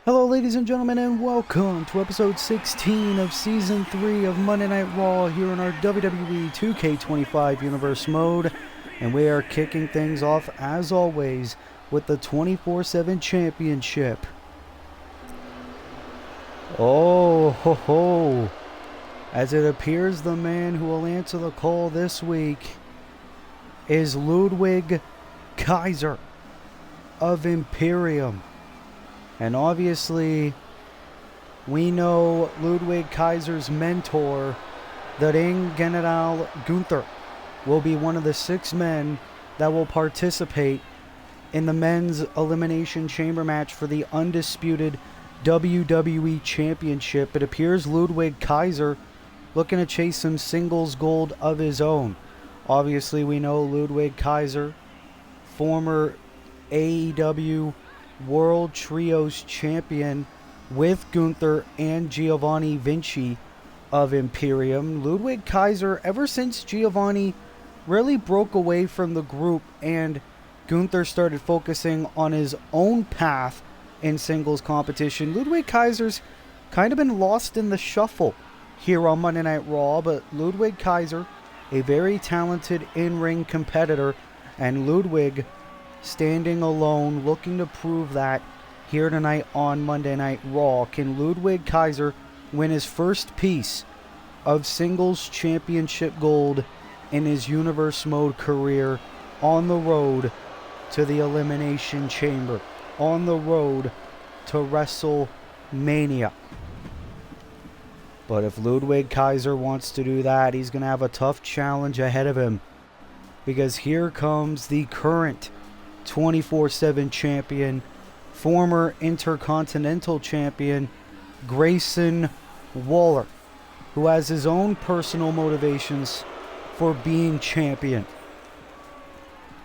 Hello ladies and gentlemen, and welcome to episode 16 of season 3 of Monday Night Raw here in our WWE 2K25 universe mode. And we are kicking things off as always with the 24/7 championship. Oh ho ho, as it appears the man who will answer the call this week is Ludwig Kaiser of Imperium. And obviously, we know Ludwig Kaiser's mentor, the Ring General Gunther, will be one of the 6 men that will participate in the men's Elimination Chamber match for the undisputed WWE Championship. It appears Ludwig Kaiser looking to chase some singles gold of his own. Obviously, we know Ludwig Kaiser, former AEW World Trios champion with Gunther and Giovanni Vinci of Imperium. Ludwig Kaiser, ever since Giovanni really broke away from the group and Gunther started focusing on his own path in singles competition, Ludwig Kaiser's kind of been lost in the shuffle here on Monday Night Raw. But Ludwig Kaiser, a very talented in-ring competitor, and Ludwig standing alone, looking to prove that here tonight on Monday Night Raw. Can Ludwig Kaiser win his first piece of singles championship gold in his universe mode career on the road to the Elimination Chamber, on the road to WrestleMania? But if Ludwig Kaiser wants to do that, he's going to have a tough challenge ahead of him, because here comes the current 24/7 champion, former Intercontinental champion, Grayson Waller, who has his own personal motivations for being champion.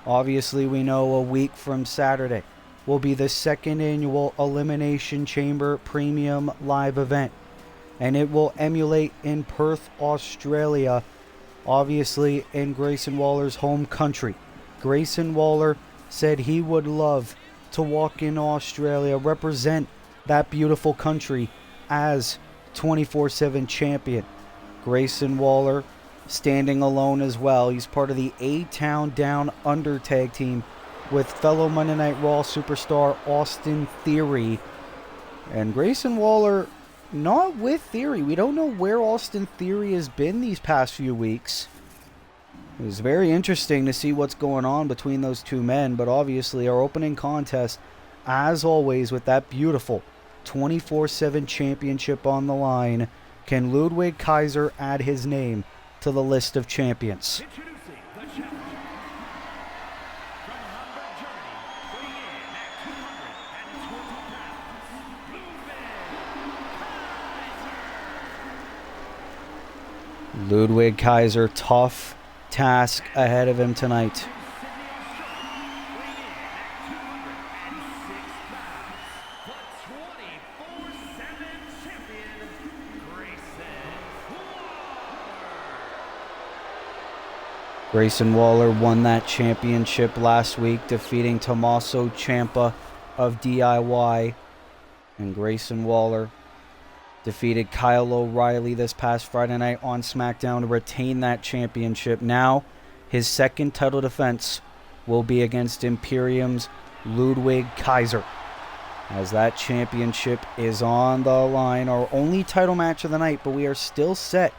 Obviously, we know a week from Saturday will be the 2nd annual Elimination Chamber Premium Live event, and it will emulate in Perth, Australia, obviously in Grayson Waller's home country. Grayson Waller said he would love to walk in Australia, represent that beautiful country as 24/7 champion. Grayson Waller standing alone as well. He's part of the A-Town Down Under tag team with fellow Monday Night Raw superstar Austin Theory. And Grayson Waller not with Theory. We don't know where Austin Theory has been these past few weeks. It was very interesting to see what's going on between those two men, but obviously our opening contest, as always, with that beautiful 24/7 championship on the line. Can Ludwig Kaiser add his name to the list of champions? Introducing the challenger from Hamburg, Germany, weighing in at 220 pounds, Ludwig Kaiser, tough task ahead of him tonight. Grayson Waller won that championship last week, defeating Tommaso Ciampa of DIY. And Grayson Waller defeated Kyle O'Reilly this past Friday night on SmackDown to retain that championship. Now, his second title defense will be against Imperium's Ludwig Kaiser, as that championship is on the line. Our only title match of the night, but we are still set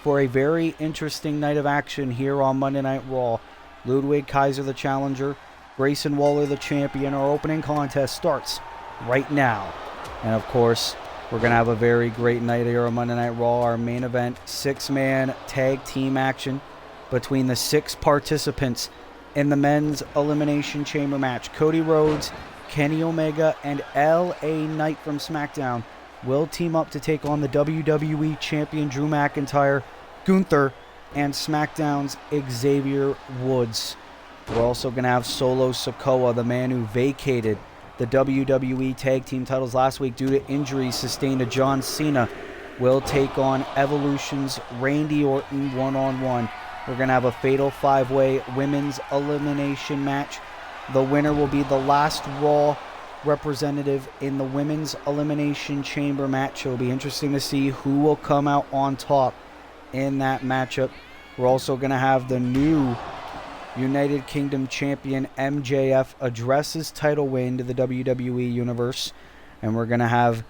for a very interesting night of action here on Monday Night Raw. Ludwig Kaiser the challenger, Grayson Waller the champion. Our opening contest starts right now. And of course, we're going to have a very great night here on Monday Night Raw. Our main event, 6-man tag team action between the 6 participants in the men's Elimination Chamber match. Cody Rhodes, Kenny Omega, and LA Knight from SmackDown will team up to take on the WWE Champion Drew McIntyre, Gunther, and SmackDown's Xavier Woods. We're also going to have Solo Sikoa, the man who vacated the WWE Tag Team titles last week due to injuries sustained to John Cena, will take on Evolution's Randy Orton one-on-one. We're going to have a fatal 5-way women's elimination match. The winner will be the last Raw representative in the women's elimination chamber match. It'll be interesting to see who will come out on top in that matchup. We're also going to have the new United Kingdom champion MJF address his title win to the WWE Universe. And we're going to have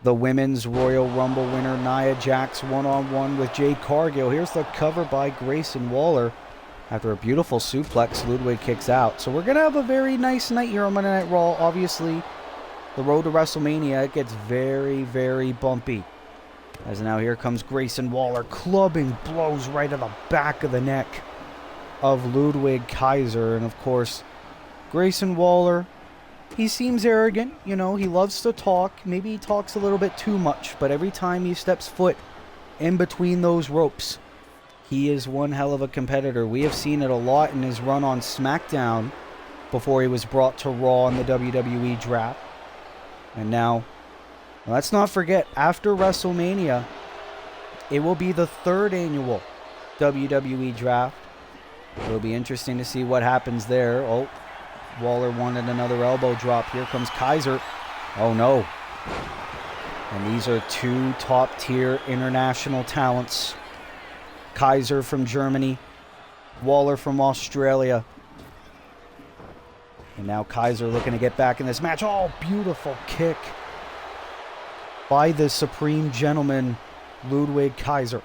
the women's Royal Rumble winner Nia Jax one-on-one with Jade Cargill. Here's the cover by Grayson Waller. After a beautiful suplex, Ludwig kicks out. So we're going to have a very nice night here on Monday Night Raw. Obviously, the road to WrestleMania, it gets very, very bumpy. As now here comes Grayson Waller, clubbing blows right to the back of the neck of Ludwig Kaiser. And of course, Grayson Waller, he seems arrogant. You know, he loves to talk. Maybe he talks a little bit too much. But every time he steps foot in between those ropes, he is one hell of a competitor. We have seen it a lot in his run on SmackDown before he was brought to Raw in the WWE draft. And now, let's not forget, after WrestleMania, it will be the 3rd annual WWE draft. It'll be interesting to see what happens there. Oh, Waller wanted another elbow drop. Here comes Kaiser. Oh no. And these are two top-tier international talents. Kaiser from Germany, Waller from Australia. And now Kaiser looking to get back in this match. Oh, beautiful kick by the Supreme Gentleman, Ludwig Kaiser.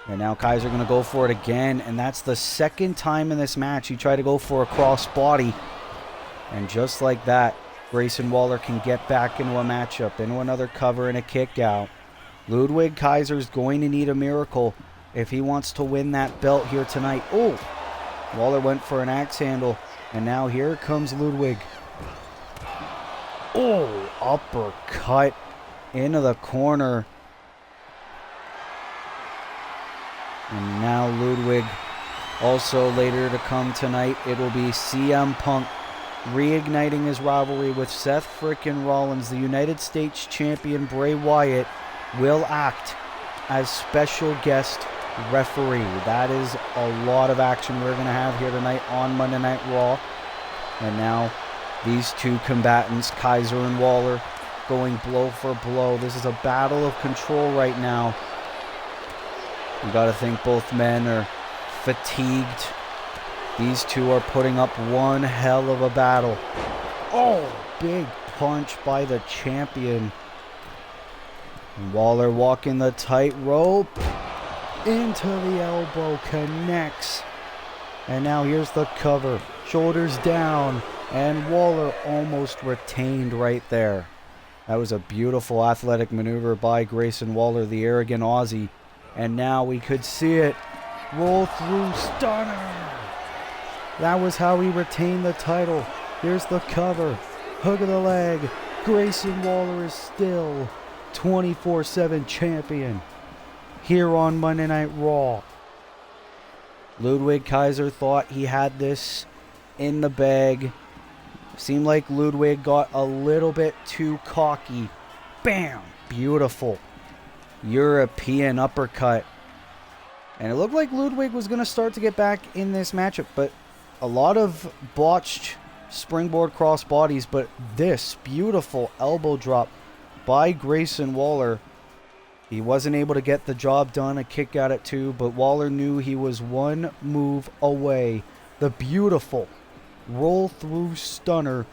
And now Kaiser going to go for it again. And that's the 2nd time in this match he tried to go for a crossbody. And just like that, Grayson Waller can get back into a matchup, into another cover and a kick out. Ludwig Kaiser's going to need a miracle if he wants to win that belt here tonight. Oh, Waller went for an axe handle, and now here comes Ludwig. Oh, uppercut into the corner. And now Ludwig, also later to come tonight, it will be CM Punk reigniting his rivalry with Seth frickin' Rollins. The United States champion Bray Wyatt will act as special guest referee. That is a lot of action we're going to have here tonight on Monday Night Raw. And now these two combatants, Kaiser and Waller, going blow for blow. This is a battle of control right now. You got to think both men are fatigued. These two are putting up one hell of a battle. Oh, big punch by the champion. And Waller walking the tightrope into the elbow, connects. And now here's the cover. Shoulders down, and Waller almost retained right there. That was a beautiful athletic maneuver by Grayson Waller, the arrogant Aussie. And now we could see it. Roll through stunner. That was how he retained the title. Here's the cover. Hook of the leg. Grayson Waller is still 24/7 champion here on Monday Night Raw. Ludwig Kaiser thought he had this in the bag. Seemed like Ludwig got a little bit too cocky. Bam! Beautiful European uppercut. And it looked like Ludwig was going to start to get back in this matchup, but a lot of botched springboard cross bodies. But this beautiful elbow drop by Grayson Waller. He wasn't able to get the job done, a kick out at 2, but Waller knew he was one move away. The beautiful roll through stunner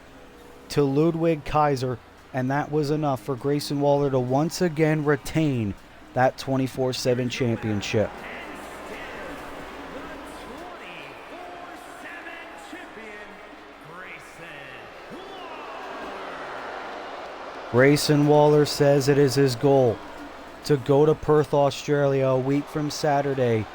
to Ludwig Kaiser, and that was enough for Grayson Waller to once again retain that 24/7 championship. Grayson Waller says it is his goal to go to Perth, Australia a week from Saturday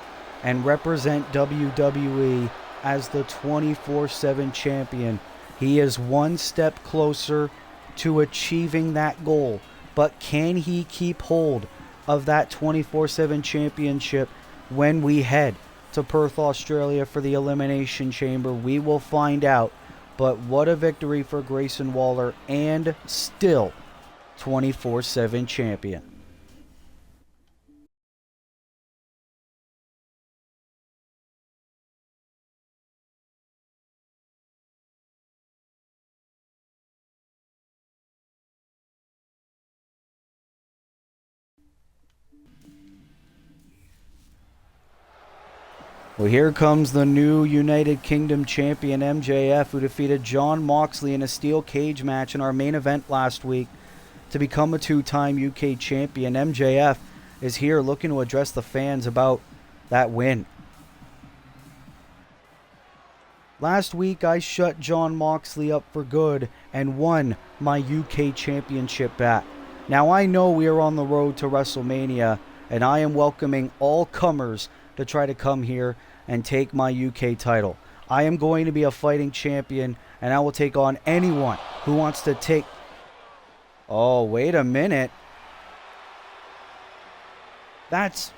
and represent WWE as the 24/7 champion. He is one step closer to achieving that goal, but can he keep hold of that 24/7 championship when we head to Perth, Australia for the Elimination Chamber? We will find out, but what a victory for Grayson Waller, and still 24/7 champion. Well, here comes the new United Kingdom champion MJF, who defeated Jon Moxley in a steel cage match in our main event last week to become a two-time UK champion. MJF is here looking to address the fans about that win. Last week, I shut Jon Moxley up for good and won my UK championship back. Now, I know we are on the road to WrestleMania, and I am welcoming all comers to try to come here and take my UK title. I am going to be a fighting champion, and I will take on anyone who wants to take... Oh, wait a minute. That's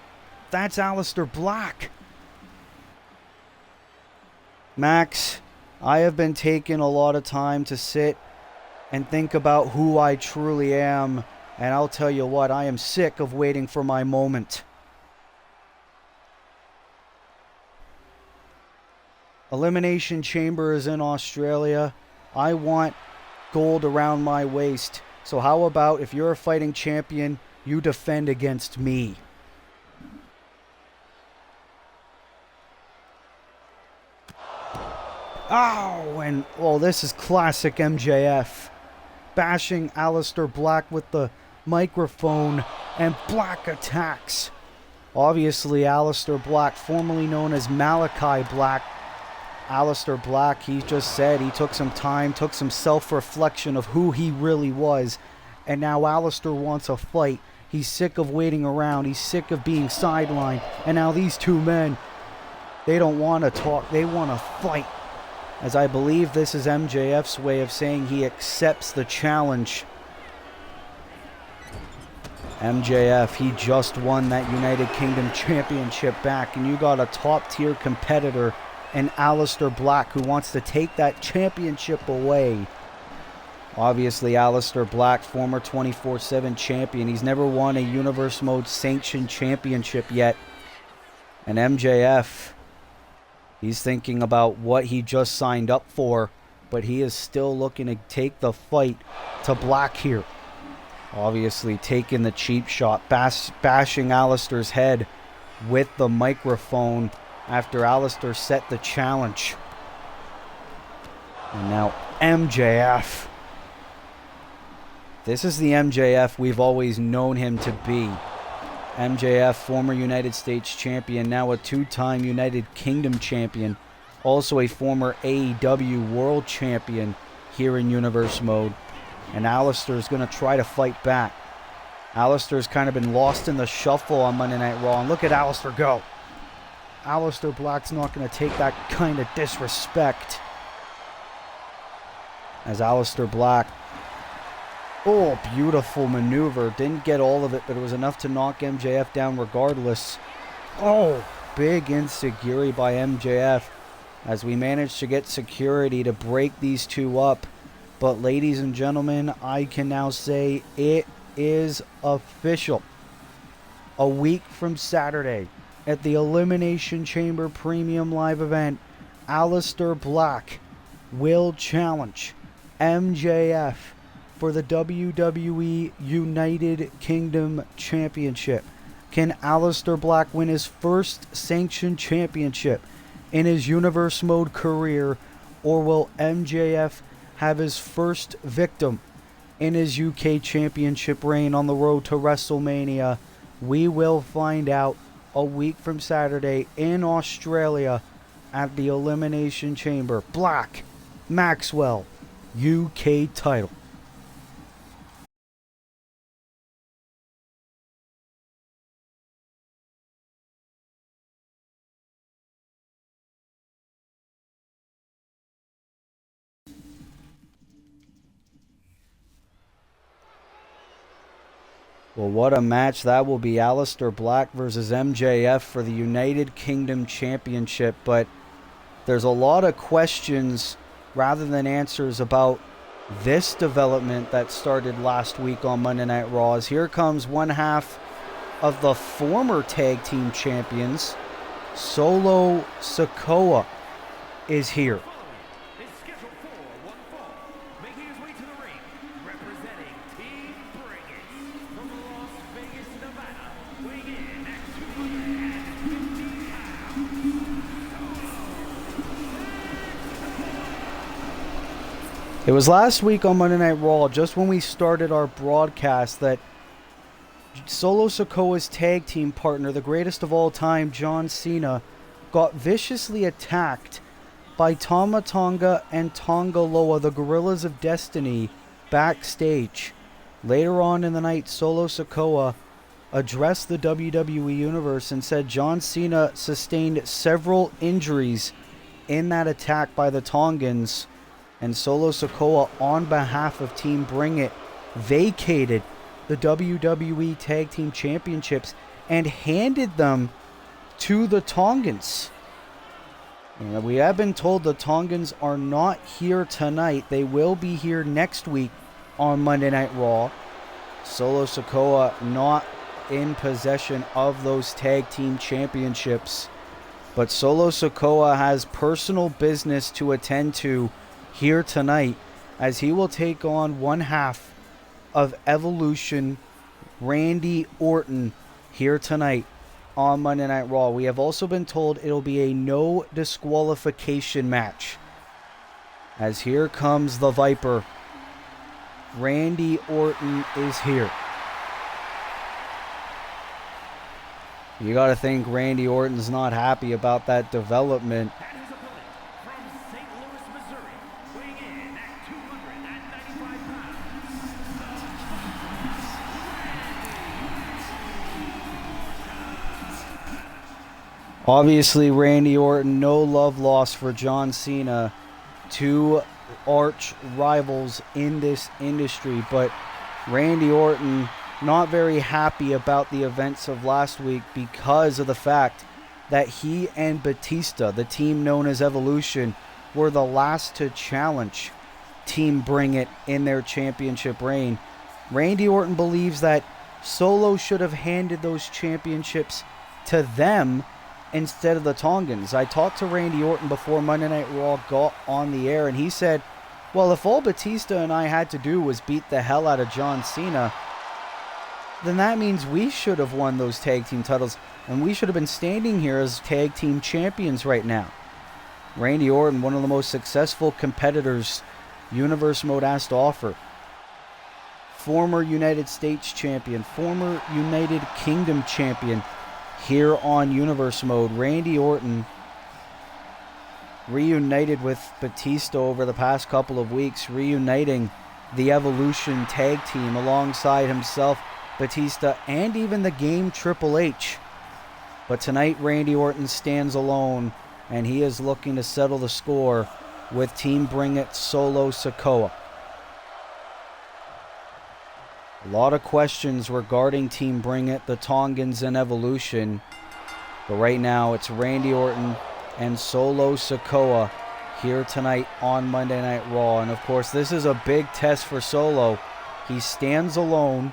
Aleister Black. Max, I have been taking a lot of time to sit and think about who I truly am, and I'll tell you what, I am sick of waiting for my moment. Elimination Chamber is in Australia. I want gold around my waist. So how about if you're a fighting champion, you defend against me? Oh, and oh, this is classic MJF. Bashing Aleister Black with the microphone, and Black attacks. Obviously, Aleister Black, formerly known as Malachi Black. Aleister Black, he just said he took some time, took some self-reflection of who he really was, and now Aleister wants a fight. He's sick of waiting around. He's sick of being sidelined. And now these two men, they don't want to talk. They want to fight. As I believe this is MJF's way of saying he accepts the challenge. MJF, he just won that United Kingdom Championship back, and you got a top-tier competitor in Aleister Black who wants to take that championship away. Obviously, Aleister Black, former 24/7 champion. He's never won a Universe Mode sanctioned championship yet. And MJF, he's thinking about what he just signed up for, but he is still looking to take the fight to Black here. Obviously, taking the cheap shot, bashing Aleister's head with the microphone after Aleister set the challenge. And now MJF. This is the MJF we've always known him to be. MJF, former United States champion, now a two-time United Kingdom champion, also a former AEW world champion here in Universe Mode. And Aleister's going to try to fight back. Aleister's kind of been lost in the shuffle on Monday Night Raw, and look at Aleister go. Aleister Black's not going to take that kind of disrespect. As Aleister Black, oh, beautiful maneuver. Didn't get all of it, but it was enough to knock MJF down regardless. Oh, big enziguri by MJF as we managed to get security to break these two up. But ladies and gentlemen, I can now say it is official. A week from Saturday, at the Elimination Chamber Premium Live event, Aleister Black will challenge MJF for the WWE United Kingdom Championship. Can Aleister Black win his first sanctioned championship in his Universe Mode career, or will MJF have his first victim in his UK Championship reign on the road to WrestleMania? We will find out a week from Saturday in Australia at the Elimination Chamber. Black, Maxwell, UK title. Well, what a match that will be. Aleister Black versus MJF for the United Kingdom Championship. But there's a lot of questions rather than answers about this development that started last week on Monday Night Raw. As here comes one half of the former tag team champions. Solo Sikoa is here. Is scheduled for one fall, making his way to the ring, representing Team Bring It from Las Vegas, Nevada, weighing It was last week on Monday Night Raw, just when we started our broadcast, that Solo Sikoa's tag team partner, the greatest of all time, John Cena, got viciously attacked by Tama Tonga and Tonga Loa, the Gorillas of Destiny, backstage. Later on in the night, Solo Sikoa addressed the WWE Universe and said John Cena sustained several injuries in that attack by the Tongans, and Solo Sikoa, on behalf of Team Bring It, vacated the WWE Tag Team Championships and handed them to the Tongans. And we have been told the Tongans are not here tonight. They will be here next week on Monday Night Raw. Solo Sikoa not in possession of those Tag Team Championships. But Solo Sikoa has personal business to attend to here tonight, as he will take on one half of Evolution, Randy Orton, here tonight on Monday Night Raw. We have also been told it'll be a no disqualification match, as here comes the Viper. Randy Orton is here. You gotta think Randy Orton's not happy about that development. And his opponent from St. Louis, Missouri, weighing in at 295 pounds. Obviously, Randy Orton, no love lost for John Cena, two arch rivals in this industry, but Randy Orton not very happy about the events of last week because of the fact that he and Batista, the team known as Evolution, were the last to challenge Team Bring It in their championship reign. Randy Orton believes that Solo should have handed those championships to them instead of the Tongans. I talked to Randy Orton before Monday Night Raw got on the air, and he said, well, if all Batista and I had to do was beat the hell out of John Cena, then that means we should have won those tag team titles, and we should have been standing here as tag team champions right now. Randy Orton, one of the most successful competitors Universe Mode has to offer. Former United States champion, former United Kingdom champion here on Universe Mode. Randy Orton reunited with Batista over the past couple of weeks, reuniting the Evolution tag team alongside himself, Batista, and even the Game Triple H. But tonight, Randy Orton stands alone, and he is looking to settle the score with Team Bring It Solo Sikoa. A lot of questions regarding Team Bring It, the Tongans, and Evolution. But right now, it's Randy Orton and Solo Sikoa here tonight on Monday Night Raw. And of course, this is a big test for Solo. He stands alone,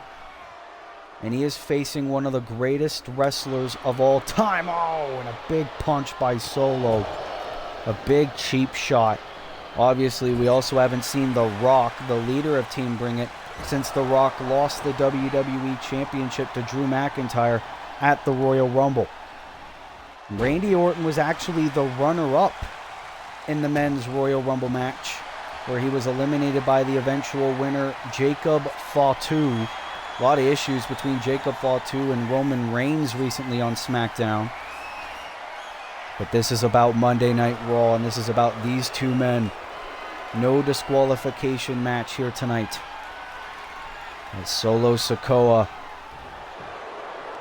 and he is facing one of the greatest wrestlers of all time. Oh, and a big punch by Solo. A big cheap shot. Obviously, we also haven't seen The Rock, the leader of Team Bring It, since The Rock lost the WWE Championship to Drew McIntyre at the Royal Rumble. Randy Orton was actually the runner-up in the men's Royal Rumble match, where he was eliminated by the eventual winner, Jacob Fatu. A lot of issues between Jacob Fatu and Roman Reigns recently on SmackDown. But this is about Monday Night Raw, and this is about these two men. No disqualification match here tonight. As Solo Sikoa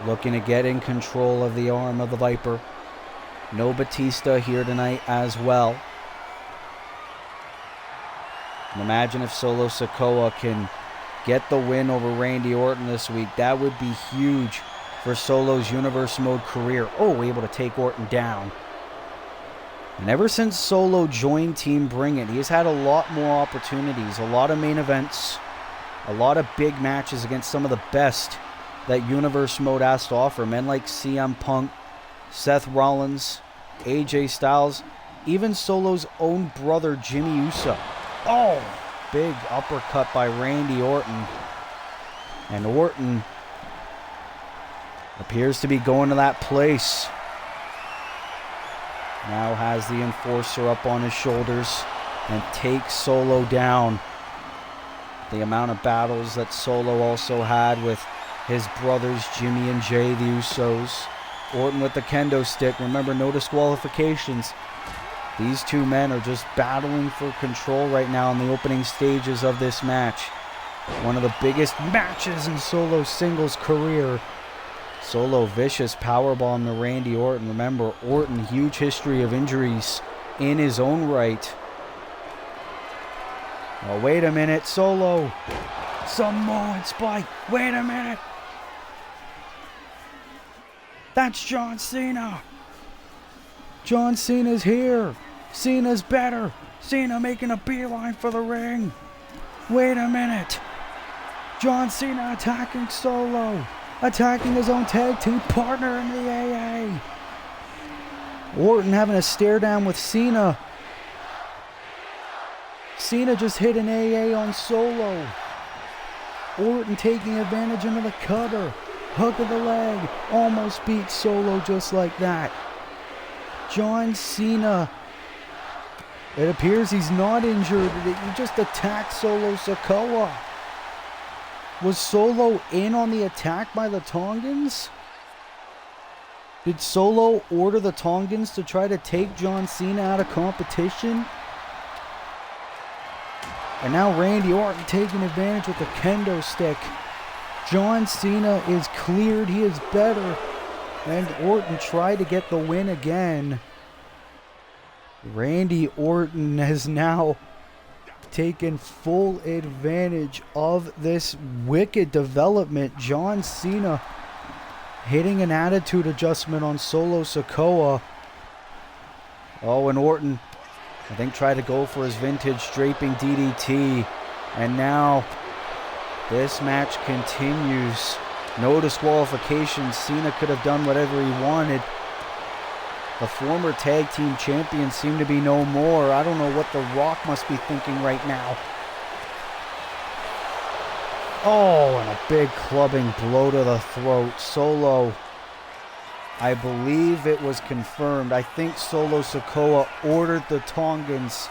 looking to get in control of the arm of the Viper. No Batista here tonight as well. And imagine if Solo Sikoa can get the win over Randy Orton this week. That would be huge for Solo's Universe Mode career. Oh, able to take Orton down. And ever since Solo joined Team Bring It, he has had a lot more opportunities, a lot of main events, a lot of big matches against some of the best that Universe Mode has to offer. Men like CM Punk, Seth Rollins, AJ Styles, even Solo's own brother Jimmy Uso. Oh, big uppercut by Randy Orton. And Orton appears to be going to that place. Now has the Enforcer up on his shoulders. and take Solo down. The amount of battles that Solo also had with his brothers Jimmy and Jay, the Usos. Orton with the kendo stick. Remember, no disqualifications. These two men are just battling for control right now in the opening stages of this match. One of the biggest matches in Solo's singles career. Solo vicious powerbomb to Randy Orton. Remember, Orton, huge history of injuries in his own right. Oh, wait a minute, Solo. Samoan spike. Wait a minute. That's John Cena. John Cena's here. Cena's better. Cena making a beeline for the ring. Wait a minute. John Cena attacking Solo. Attacking his own tag team partner in the AA. Orton having a stare down with Cena. Cena just hit an AA on Solo. Orton taking advantage into the cutter. Hook of the leg. Almost beat Solo just like that. John Cena. It appears he's not injured. He just attacked Solo Sikoa. Was Solo in on the attack by the Tongans? Did Solo order the Tongans to try to take John Cena out of competition? And now Randy Orton taking advantage with the kendo stick. John Cena is cleared. He is better. And Orton tried to get the win again. Randy Orton has now taken full advantage of this wicked development. John Cena hitting an attitude adjustment on Solo Sikoa. Oh, and Orton, I think, tried to go for his vintage draping DDT. And now this match continues. No disqualification. Cena could have done whatever he wanted. The former tag team champions seem to be no more. I don't know what The Rock must be thinking right now. Oh, and a big clubbing blow to the throat. Solo, I believe it was confirmed. I think Solo Sikoa ordered the Tongans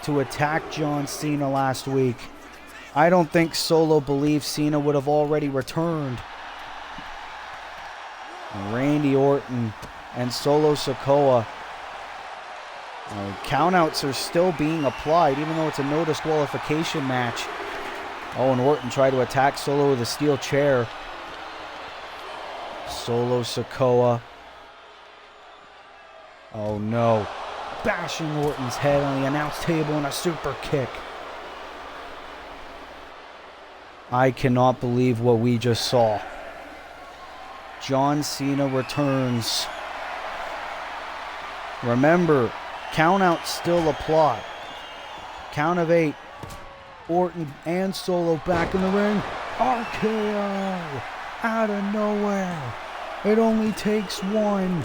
to attack John Cena last week. I don't think Solo believes Cena would have already returned. And Randy Orton and Solo Sikoa. Countouts are still being applied, even though it's a no disqualification match. Oh, and Orton tried to attack Solo with a steel chair. Solo Sikoa. Oh no. Bashing Orton's head on the announce table and a super kick. I cannot believe what we just saw. John Cena returns. Remember, countouts still apply. Count of 8. Orton and Solo back in the ring. RKO out of nowhere. It only takes one.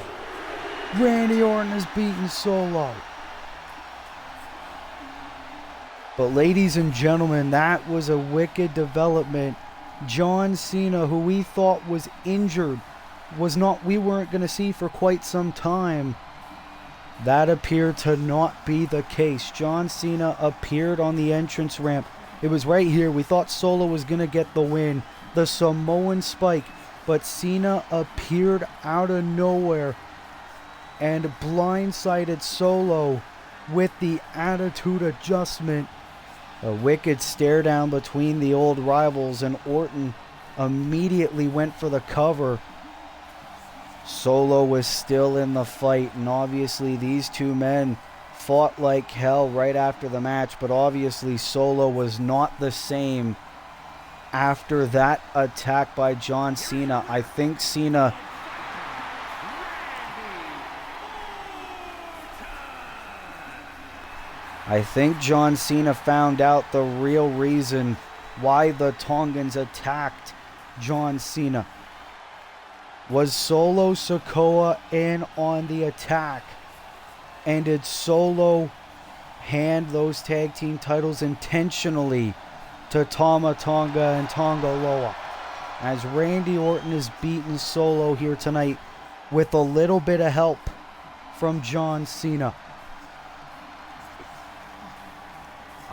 Randy Orton has beaten Solo. But ladies and gentlemen, that was a wicked development. John Cena, who we thought was injured, we weren't going to see for quite some time. That appeared to not be the case. John Cena appeared on the entrance ramp. It was right here. We thought Solo was going to get the win. The Samoan spike. But Cena appeared out of nowhere and blindsided Solo with the attitude adjustment. A wicked stare down between the old rivals, and Orton immediately went for the cover. Solo was still in the fight, and obviously these two men fought like hell right after the match, but obviously Solo was not the same after that attack by John Cena. I think John Cena found out the real reason why the Tongans attacked John Cena. Was Solo Sikoa in on the attack? And did Solo hand those tag team titles intentionally to Tama Tonga and Tonga Loa? As Randy Orton is beating Solo here tonight with a little bit of help from John Cena.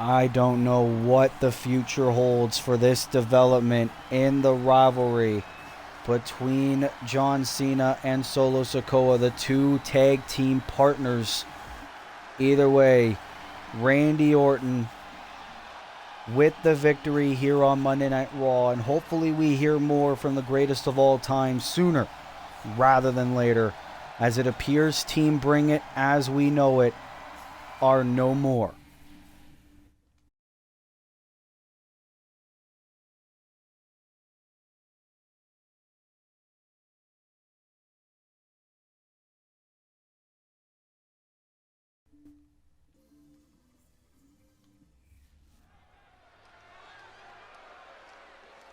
I don't know what the future holds for this development in the rivalry between John Cena and Solo Sikoa, the two tag team partners. Either way, Randy Orton with the victory here on Monday Night Raw, and hopefully we hear more from the greatest of all time sooner rather than later, as it appears Team Bring It as we know it are no more.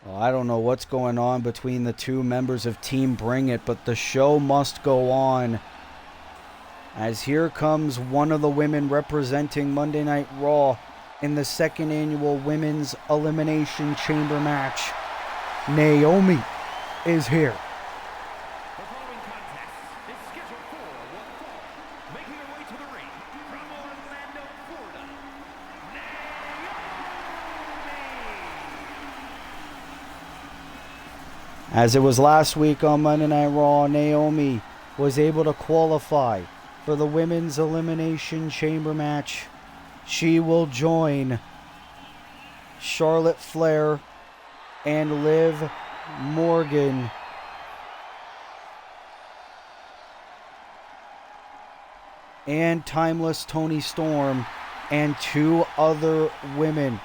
Well, I don't know what's going on between the two members of Team Bring It, but the show must go on, as here comes one of the women representing Monday Night Raw in the second annual Women's Elimination Chamber match. Naomi is here. The following contest is scheduled for one fall. Making her way to the ring from Orlando, Florida, Naomi. As it was last week on Monday Night Raw, Naomi was able to qualify for the Women's Elimination Chamber match. She will join Charlotte Flair and Liv Morgan and Timeless Toni Storm and two other women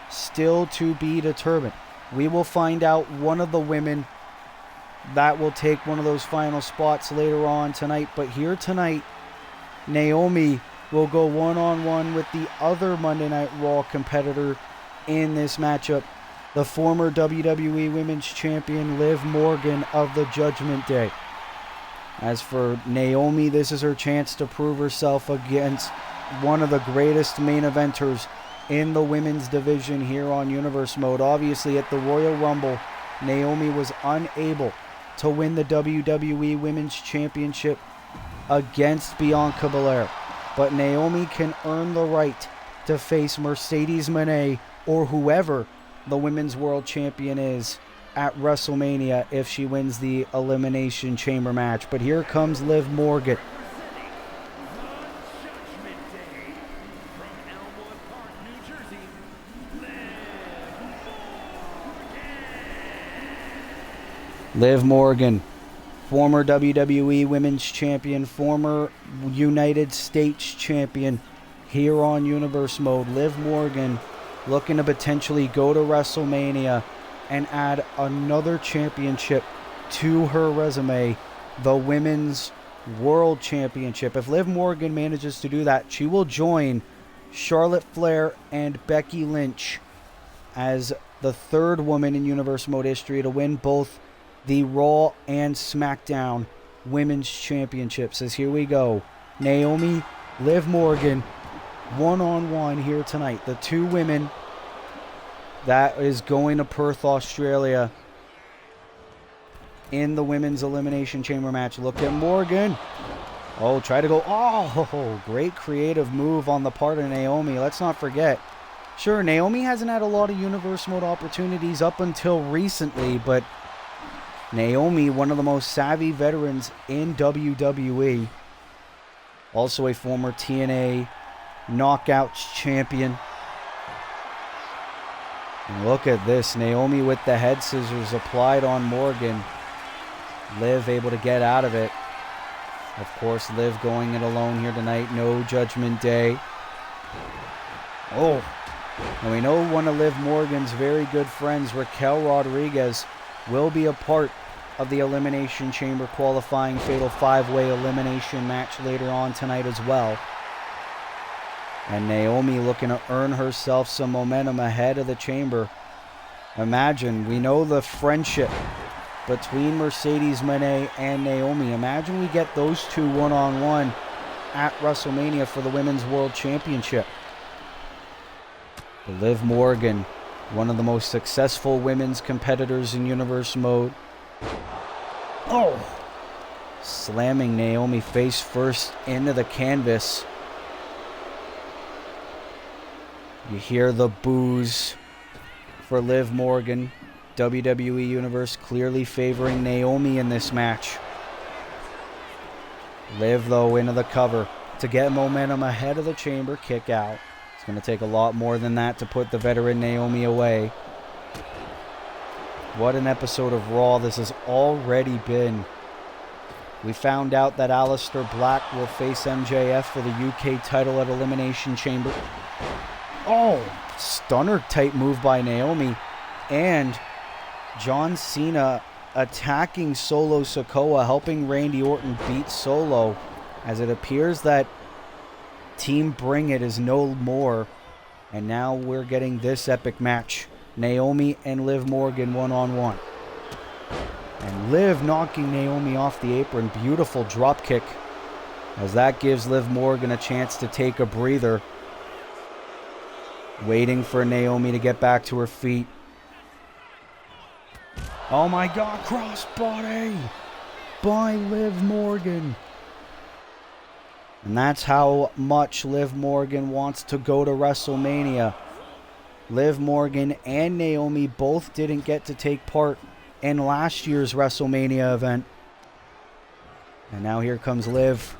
still to be determined. We will find out one of the women that will take one of those final spots later on tonight. But here tonight, Naomi will go one-on-one with the other Monday Night Raw competitor in this matchup, the former WWE Women's Champion Liv Morgan of the Judgment Day. As for Naomi, this is her chance to prove herself against one of the greatest main eventers in the women's division here on Universe Mode. Obviously, at the Royal Rumble, Naomi was unable to win the WWE Women's Championship against Bianca Belair. But Naomi can earn the right to face Mercedes Moné or whoever the Women's World Champion is at WrestleMania if she wins the Elimination Chamber match. But here comes Liv Morgan. Liv Morgan, former WWE Women's Champion, former United States Champion here on Universe Mode. Liv Morgan looking to potentially go to WrestleMania and add another championship to her resume, the Women's World Championship. If Liv Morgan manages to do that, she will join Charlotte Flair and Becky Lynch as the third woman in Universe Mode history to win both the Raw and SmackDown Women's Championships. As here we go, Naomi, Liv Morgan, one-on-one here tonight. The two women that is going to Perth, Australia in the Women's Elimination Chamber match. Look at Morgan. Oh, try to go. Oh, great creative move on the part of Naomi. Let's not forget. Sure, Naomi hasn't had a lot of Universe Mode opportunities up until recently, but Naomi, one of the most savvy veterans in WWE. Also a former TNA Knockouts champion. And look at this. Naomi with the head scissors applied on Morgan. Liv able to get out of it. Of course, Liv going it alone here tonight. No Judgment Day. Oh. And we know one of Liv Morgan's very good friends, Raquel Rodriguez, will be a part of the Elimination Chamber qualifying Fatal 5-Way elimination match later on tonight as well. And Naomi looking to earn herself some momentum ahead of the Chamber. Imagine, we know the friendship between Mercedes Moné and Naomi. Imagine we get those two one-on-one at WrestleMania for the Women's World Championship. Liv Morgan, one of the most successful women's competitors in Universe Mode. Oh! Slamming Naomi face first into the canvas. You hear the boos for Liv Morgan. WWE Universe clearly favoring Naomi in this match. Liv, though, into the cover to get momentum ahead of the chamber. Kick out. It's going to take a lot more than that to put the veteran Naomi away. What an episode of Raw this has already been. We found out that Aleister Black will face MJF for the UK title at Elimination Chamber. Oh, stunner type move by Naomi. And John Cena attacking Solo Sikoa, helping Randy Orton beat Solo, as it appears that Team Bring It is no more. And now we're getting this epic match. Naomi and Liv Morgan one-on-one. And Liv knocking Naomi off the apron. Beautiful drop kick, as that gives Liv Morgan a chance to take a breather. Waiting for Naomi to get back to her feet. Oh my God, crossbody by Liv Morgan. And that's how much Liv Morgan wants to go to WrestleMania. Liv Morgan and Naomi both didn't get to take part in last year's WrestleMania event. And now here comes Liv.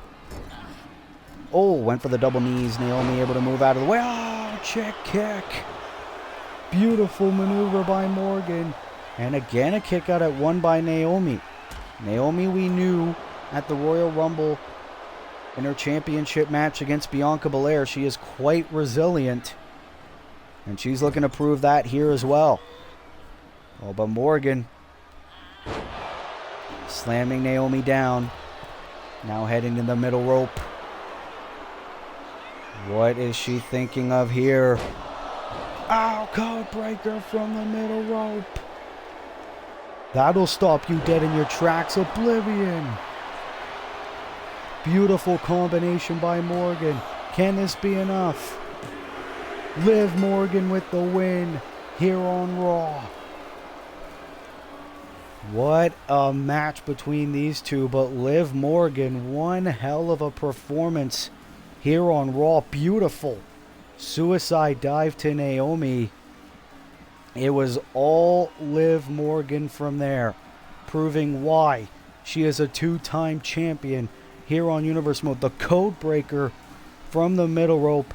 Oh, went for the double knees. Naomi able to move out of the way. Oh, check kick. Beautiful maneuver by Morgan. And again, a kick out at one by Naomi. Naomi, we knew at the Royal Rumble in her championship match against Bianca Belair, she is quite resilient. And she's looking to prove that here as well. Oh, but Morgan slamming Naomi down. Now heading to the middle rope. What is she thinking of here? Ow, code breaker from the middle rope. That'll stop you dead in your tracks. Oblivion. Beautiful combination by Morgan. Can this be enough? Liv Morgan with the win here on Raw. What a match between these two, but Liv Morgan, one hell of a performance here on Raw. Beautiful suicide dive to Naomi. It was all Liv Morgan from there, proving why she is a two-time champion here on Universe Mode. The code breaker from the middle rope,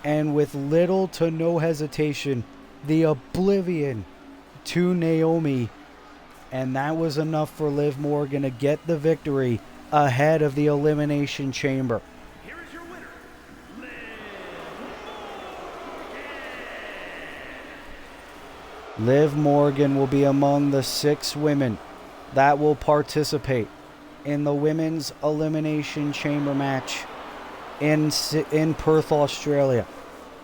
and with little to no hesitation, the Oblivion to Naomi. And that was enough for Liv Morgan to get the victory ahead of the Elimination Chamber. Here is your winner, Liv Morgan. Liv Morgan will be among the 6 women that will participate in the Women's Elimination Chamber match in Perth, Australia.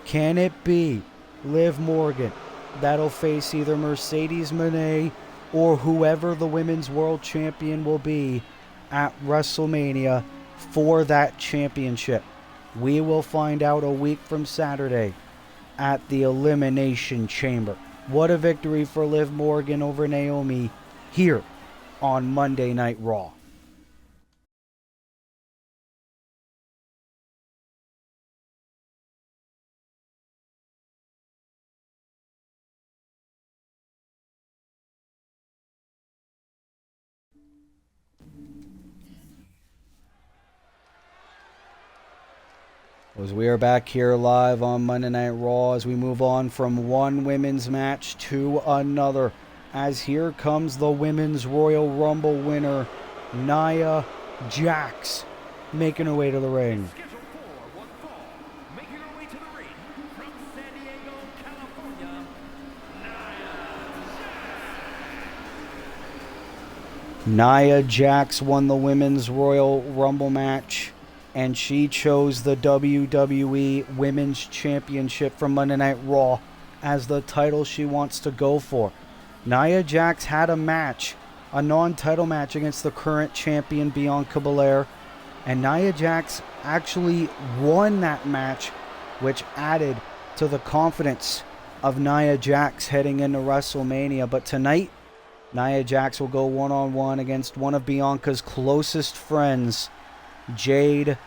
Can it be Liv Morgan that'll face either Mercedes Moné or whoever the Women's World Champion will be at WrestleMania for that championship? We will find out a week from Saturday at the Elimination Chamber. What a victory for Liv Morgan over Naomi here on Monday Night Raw. As we are back here live on Monday Night Raw as we move on from one women's match to another. As here comes the Women's Royal Rumble winner, Nia Jax, making her way to the ring. Scheduled for one fall, making her way to the ring from San Diego, California, Nia Jax won the Women's Royal Rumble match, and she chose the WWE Women's Championship from Monday Night Raw as the title she wants to go for. Nia Jax had a match, a non-title match against the current champion Bianca Belair, and Nia Jax actually won that match, which added to the confidence of Nia Jax heading into WrestleMania. But tonight, Nia Jax will go one-on-one against one of Bianca's closest friends, Jade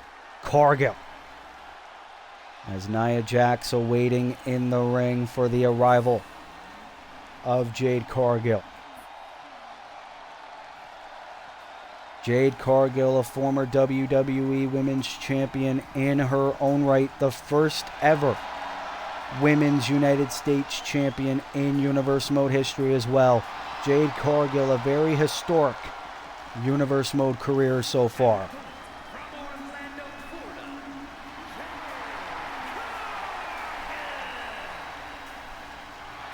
Cargill. as Nia Jax awaiting in the ring for the arrival of Jade Cargill. Jade Cargill, a former WWE Women's Champion in her own right, the first ever Women's United States Champion in Universe Mode history as well. Jade Cargill, a very historic Universe Mode career so far.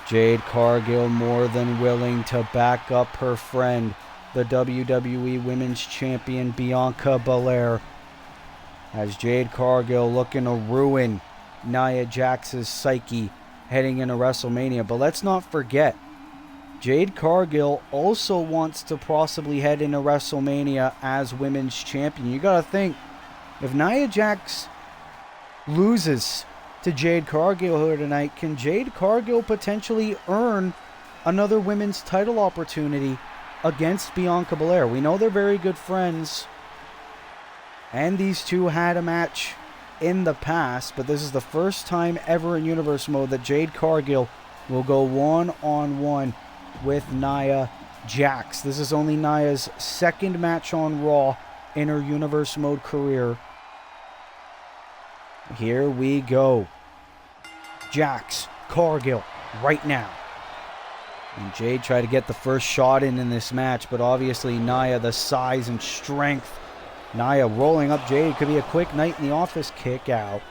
Jade Cargill more than willing to back up her friend, the WWE Women's Champion Bianca Belair, as Jade Cargill looking to ruin Nia Jax's psyche heading into WrestleMania. But let's not forget, Jade Cargill also wants to possibly head into WrestleMania as Women's Champion. You gotta think, if Nia Jax loses to Jade Cargill here tonight, can Jade Cargill potentially earn another women's title opportunity against Bianca Belair? We know they're very good friends, and these two had a match in the past, but this is the first time ever in Universe Mode that Jade Cargill will go one-on-one with Nia Jax. This is only Nia's second match on Raw in her Universe Mode career. Here we go. Jax Cargill right now. And Jade tried to get the first shot in this match, but obviously Nia, the size and strength. Nia rolling up Jade. Could be a quick night in the office. Kick out.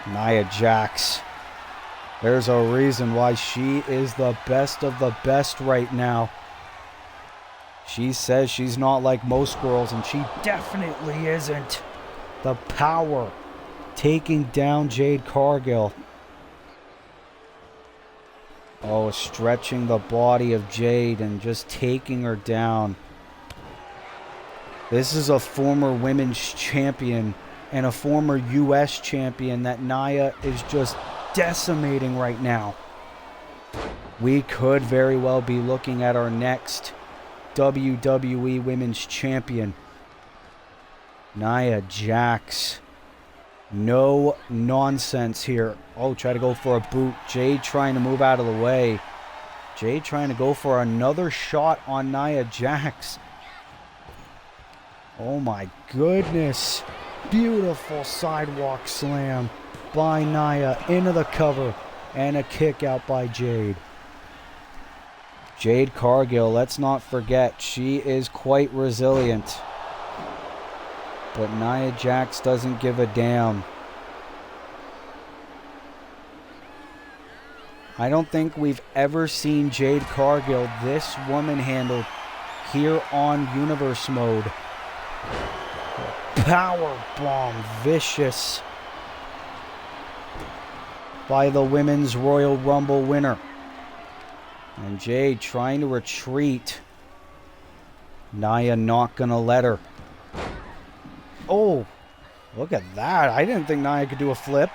Nia Jax. There's a reason why she is the best of the best right now. She says she's not like most girls, and she definitely isn't. The power taking down Jade Cargill. Oh, stretching the body of Jade and just taking her down. This is a former women's champion and a former U.S. champion that Nia is just decimating right now. We could very well be looking at our next WWE Women's Champion. Nia Jax. No nonsense here. Oh, try to go for a boot. Jade trying to move out of the way. Jade trying to go for another shot on Nia Jax. Oh my goodness. Beautiful sidewalk slam by Nia into the cover, and a kick out by Jade. Jade Cargill, let's not forget, she is quite resilient. But Nia Jax doesn't give a damn. I don't think we've ever seen Jade Cargill this woman handled here on Universe Mode. Power bomb, vicious, by the Women's Royal Rumble winner. And Jade trying to retreat. Nia not gonna let her. Oh, look at that. I didn't think Nia could do a flip.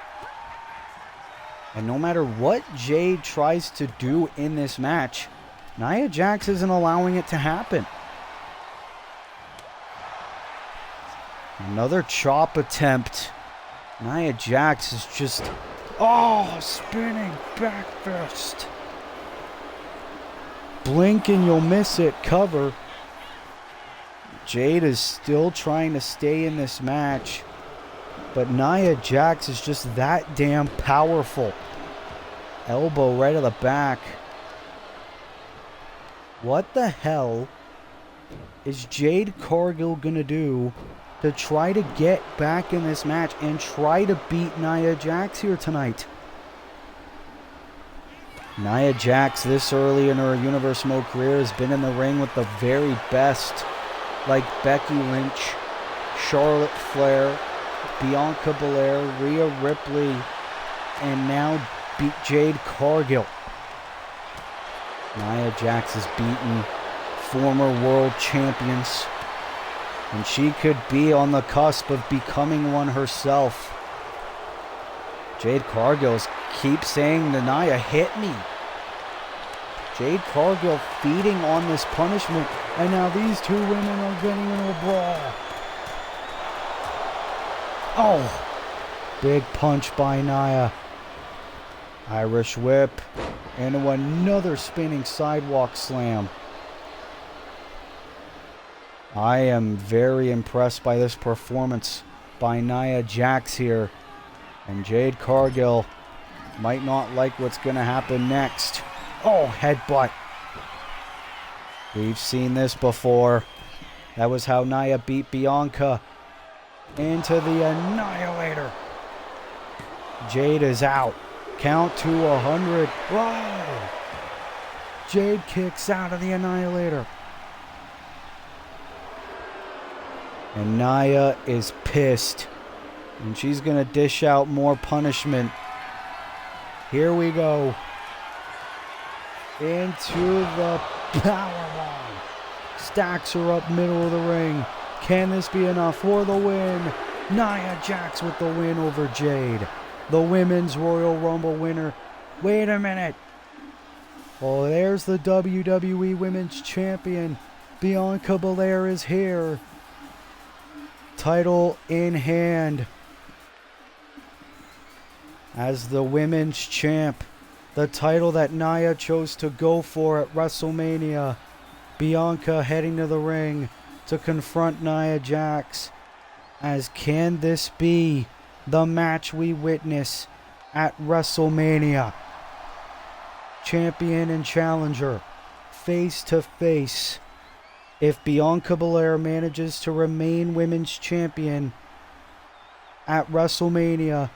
And no matter what Jade tries to do in this match, Nia Jax isn't allowing it to happen. Another chop attempt. Nia Jax is just... Oh, spinning back fist. Blink and you'll miss it. Cover. Jade is still trying to stay in this match, but Nia Jax is just that damn powerful. Elbow right at the back. What the hell is Jade Cargill gonna do to try to get back in this match and try to beat Nia Jax here tonight? Nia Jax this early in her Universe Mode career has been in the ring with the very best, like Becky Lynch, Charlotte Flair, Bianca Belair, Rhea Ripley, and now beat Jade Cargill. Nia Jax has beaten former world champions, and she could be on the cusp of becoming one herself. Jade Cargill keeps saying to Nia, hit me. Jade Cargill feeding on this punishment, and now these two women are getting into a brawl. Oh, Big punch by Nia. Irish whip into another spinning sidewalk slam. I am very impressed by this performance by Nia Jax here. And Jade Cargill might not like what's going to happen next. Oh, headbutt. We've seen this before. That was how Nia beat Bianca into the Annihilator. Jade is out. Count to 100. Whoa! Jade kicks out of the Annihilator. And Nia is pissed. And she's going to dish out more punishment. Here we go. Into the powerbomb. Stacks her up middle of the ring. Can this be enough for the win? Nia Jax with the win over Jade. The Women's Royal Rumble winner. Wait a minute. Oh, there's the WWE Women's Champion. Bianca Belair is here. Title in hand. As the Women's Champ. The title that Nia chose to go for at WrestleMania. Bianca heading to the ring to confront Nia Jax. As can this be the match we witness at WrestleMania? Champion and challenger face to face. If Bianca Belair manages to remain Women's Champion at WrestleMania,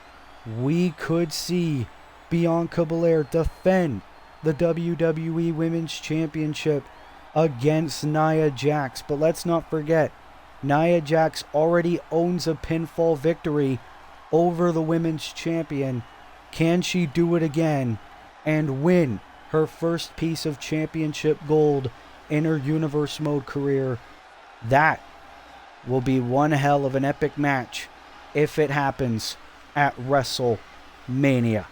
we could see Bianca Belair defend the WWE Women's Championship against Nia Jax. But let's not forget, Nia Jax already owns a pinfall victory over the Women's Champion. Can she do it again and win her first piece of championship gold in her Universe Mode career? That will be one hell of an epic match if it happens at WrestleMania.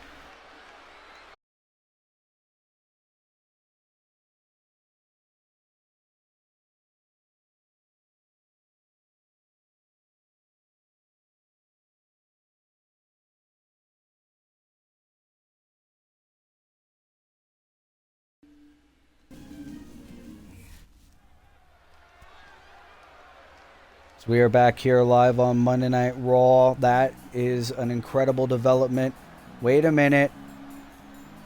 So we are back here live on Monday Night Raw. That is an incredible development. Wait a minute.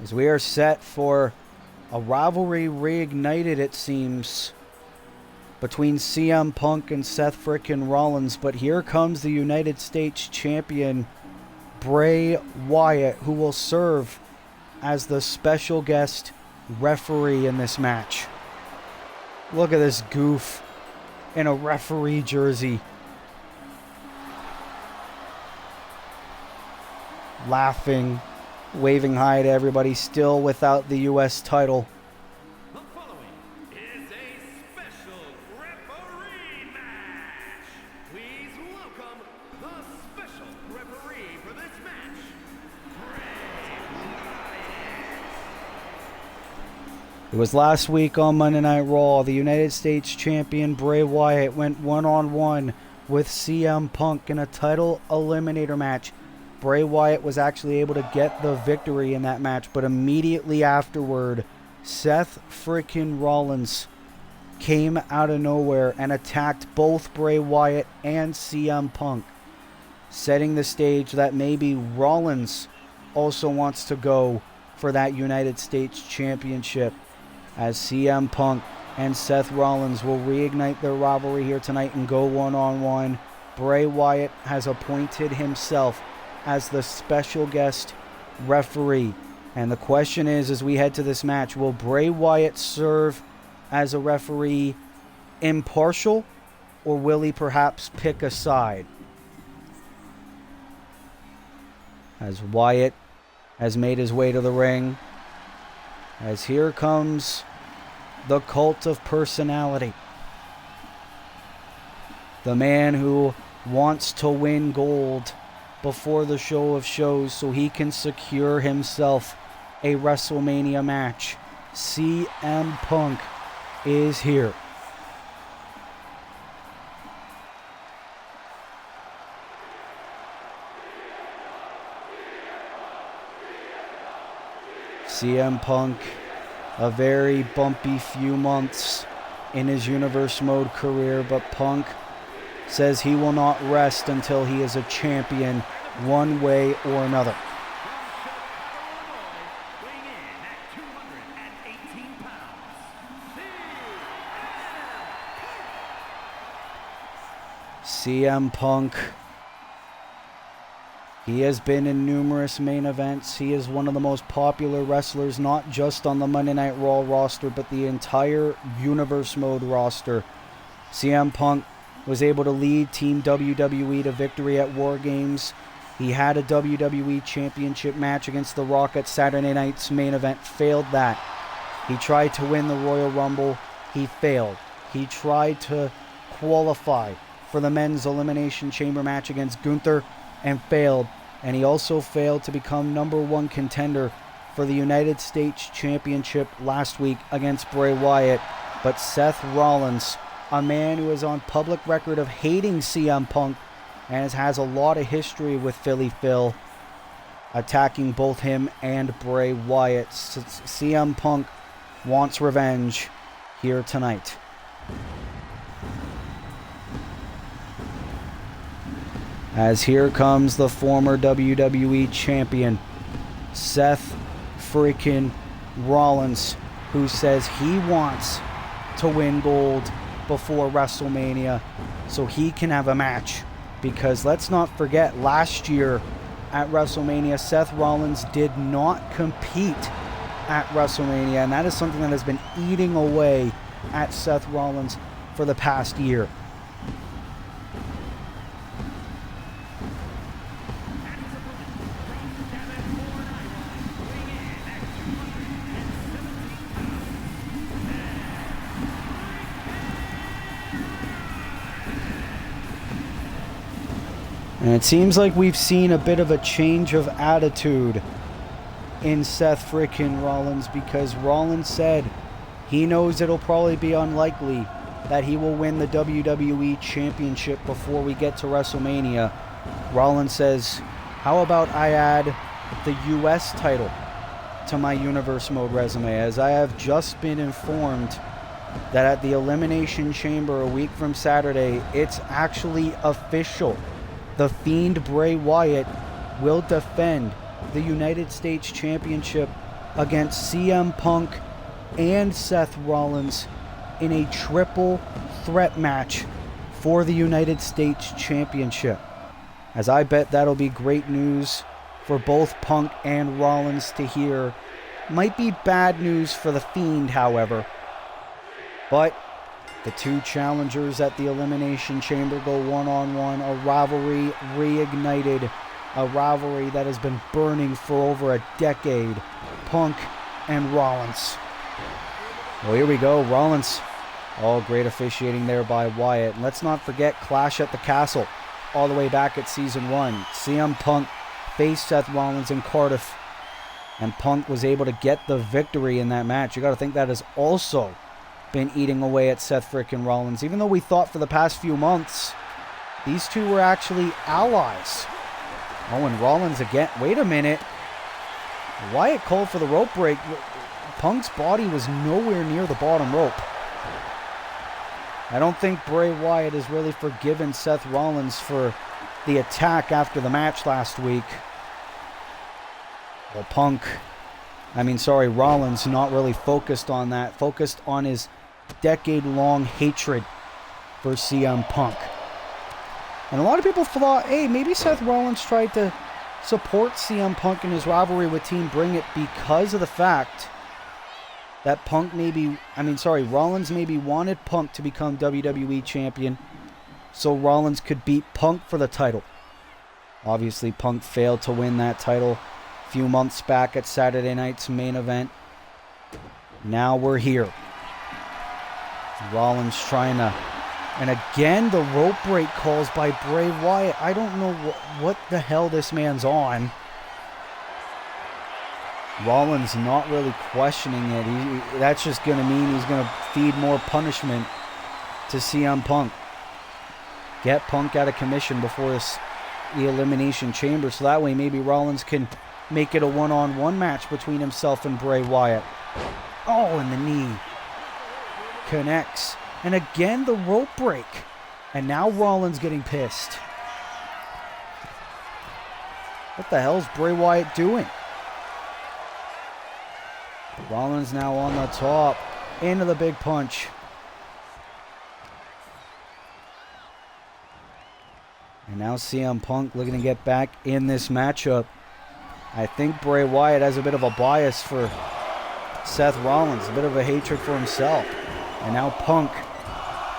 As we are set for a rivalry reignited, it seems, between CM Punk and Seth frickin' Rollins. But here comes the United States Champion, Bray Wyatt, who will serve as the special guest referee in this match. Look at this goof in a referee jersey. Laughing, waving hi to everybody, still without the U.S. title. The following is a special referee match. Please welcome the special referee for this match, Bray Wyatt. It was last week on Monday Night Raw. The United States Champion Bray Wyatt went one-on-one with CM Punk in a title eliminator match. Bray Wyatt was actually able to get the victory in that match, but immediately afterward, Seth frickin' Rollins came out of nowhere and attacked both Bray Wyatt and CM Punk, setting the stage that maybe Rollins also wants to go for that United States Championship, as CM Punk and Seth Rollins will reignite their rivalry here tonight and go one-on-one. Bray Wyatt has appointed himself as the special guest referee. And the question is, as we head to this match, will Bray Wyatt serve as a referee impartial, or will he perhaps pick a side? As Wyatt has made his way to the ring, as here comes the cult of personality. The man who wants to win gold before the show of shows so he can secure himself a WrestleMania match. CM Punk is here. CM Punk, a very bumpy few months in his Universe Mode career, but Punk says he will not rest until he is a champion one way or another. Weighing in at 218 pounds, CM Punk. He has been in numerous main events. He is one of the most popular wrestlers, not just on the Monday Night Raw roster, but the entire Universe Mode roster. CM Punk was able to lead Team WWE to victory at War Games. He had a WWE Championship match against The Rock at Saturday night's main event, failed that. He tried to win the Royal Rumble, he failed. He tried to qualify for the men's Elimination Chamber match against Gunther and failed. And he also failed to become #1 contender for the United States Championship last week against Bray Wyatt. But Seth Rollins, a man who is on public record of hating CM Punk and has a lot of history with Philly Phil, attacking both him and Bray Wyatt. CM Punk wants revenge here tonight. As here comes the former WWE champion, Seth freaking Rollins, who says he wants to win gold before WrestleMania so he can have a match. Because let's not forget, last year at WrestleMania, Seth Rollins did not compete at WrestleMania, and that is something that has been eating away at Seth Rollins for the past year. And it seems like we've seen a bit of a change of attitude in Seth frickin' Rollins, because Rollins said he knows it'll probably be unlikely that he will win the WWE Championship before we get to WrestleMania. Rollins says, how about I add the US title to my Universe Mode resume, as I have just been informed that at the Elimination Chamber a week from Saturday, it's actually official. The Fiend Bray Wyatt will defend the United States Championship against CM Punk and Seth Rollins in a triple threat match for the United States Championship. As I bet that'll be great news for both Punk and Rollins to hear. Might be bad news for the Fiend, however. But the two challengers at the Elimination Chamber go one-on-one, a rivalry reignited, a rivalry that has been burning for over a decade. Punk and Rollins. Well, here we go, Rollins. All great officiating there by Wyatt. And let's not forget Clash at the Castle, all the way back at Season 1. CM Punk faced Seth Rollins in Cardiff, and Punk was able to get the victory in that match. You got to think that has also been eating away at Seth frickin' Rollins. Even though we thought for the past few months these two were actually allies. Oh, and Rollins again. Wait a minute. Wyatt called for the rope break. Punk's body was nowhere near the bottom rope. I don't think Bray Wyatt has really forgiven Seth Rollins for the attack after the match last week. Well, Rollins not really focused on that. Focused on his decade-long hatred for CM Punk. And a lot of people thought, hey, maybe Seth Rollins tried to support CM Punk in his rivalry with Team Bring It because of the fact that Rollins maybe wanted Punk to become WWE champion so Rollins could beat Punk for the title. Obviously, Punk failed to win that title a few months back at Saturday night's main event. Now we're here. Rollins trying to... And again, the rope break calls by Bray Wyatt. I don't know what the hell this man's on. Rollins not really questioning it. That's just going to mean he's going to feed more punishment to CM Punk. Get Punk out of commission before the Elimination Chamber, so that way maybe Rollins can make it a one-on-one match between himself and Bray Wyatt. Oh, and the knee connects. And again, the rope break. And now Rollins getting pissed. What the hell's Bray Wyatt doing? Rollins now on the top. Into the big punch. And now CM Punk looking to get back in this matchup. I think Bray Wyatt has a bit of a bias for Seth Rollins, a bit of a hatred for himself. And now Punk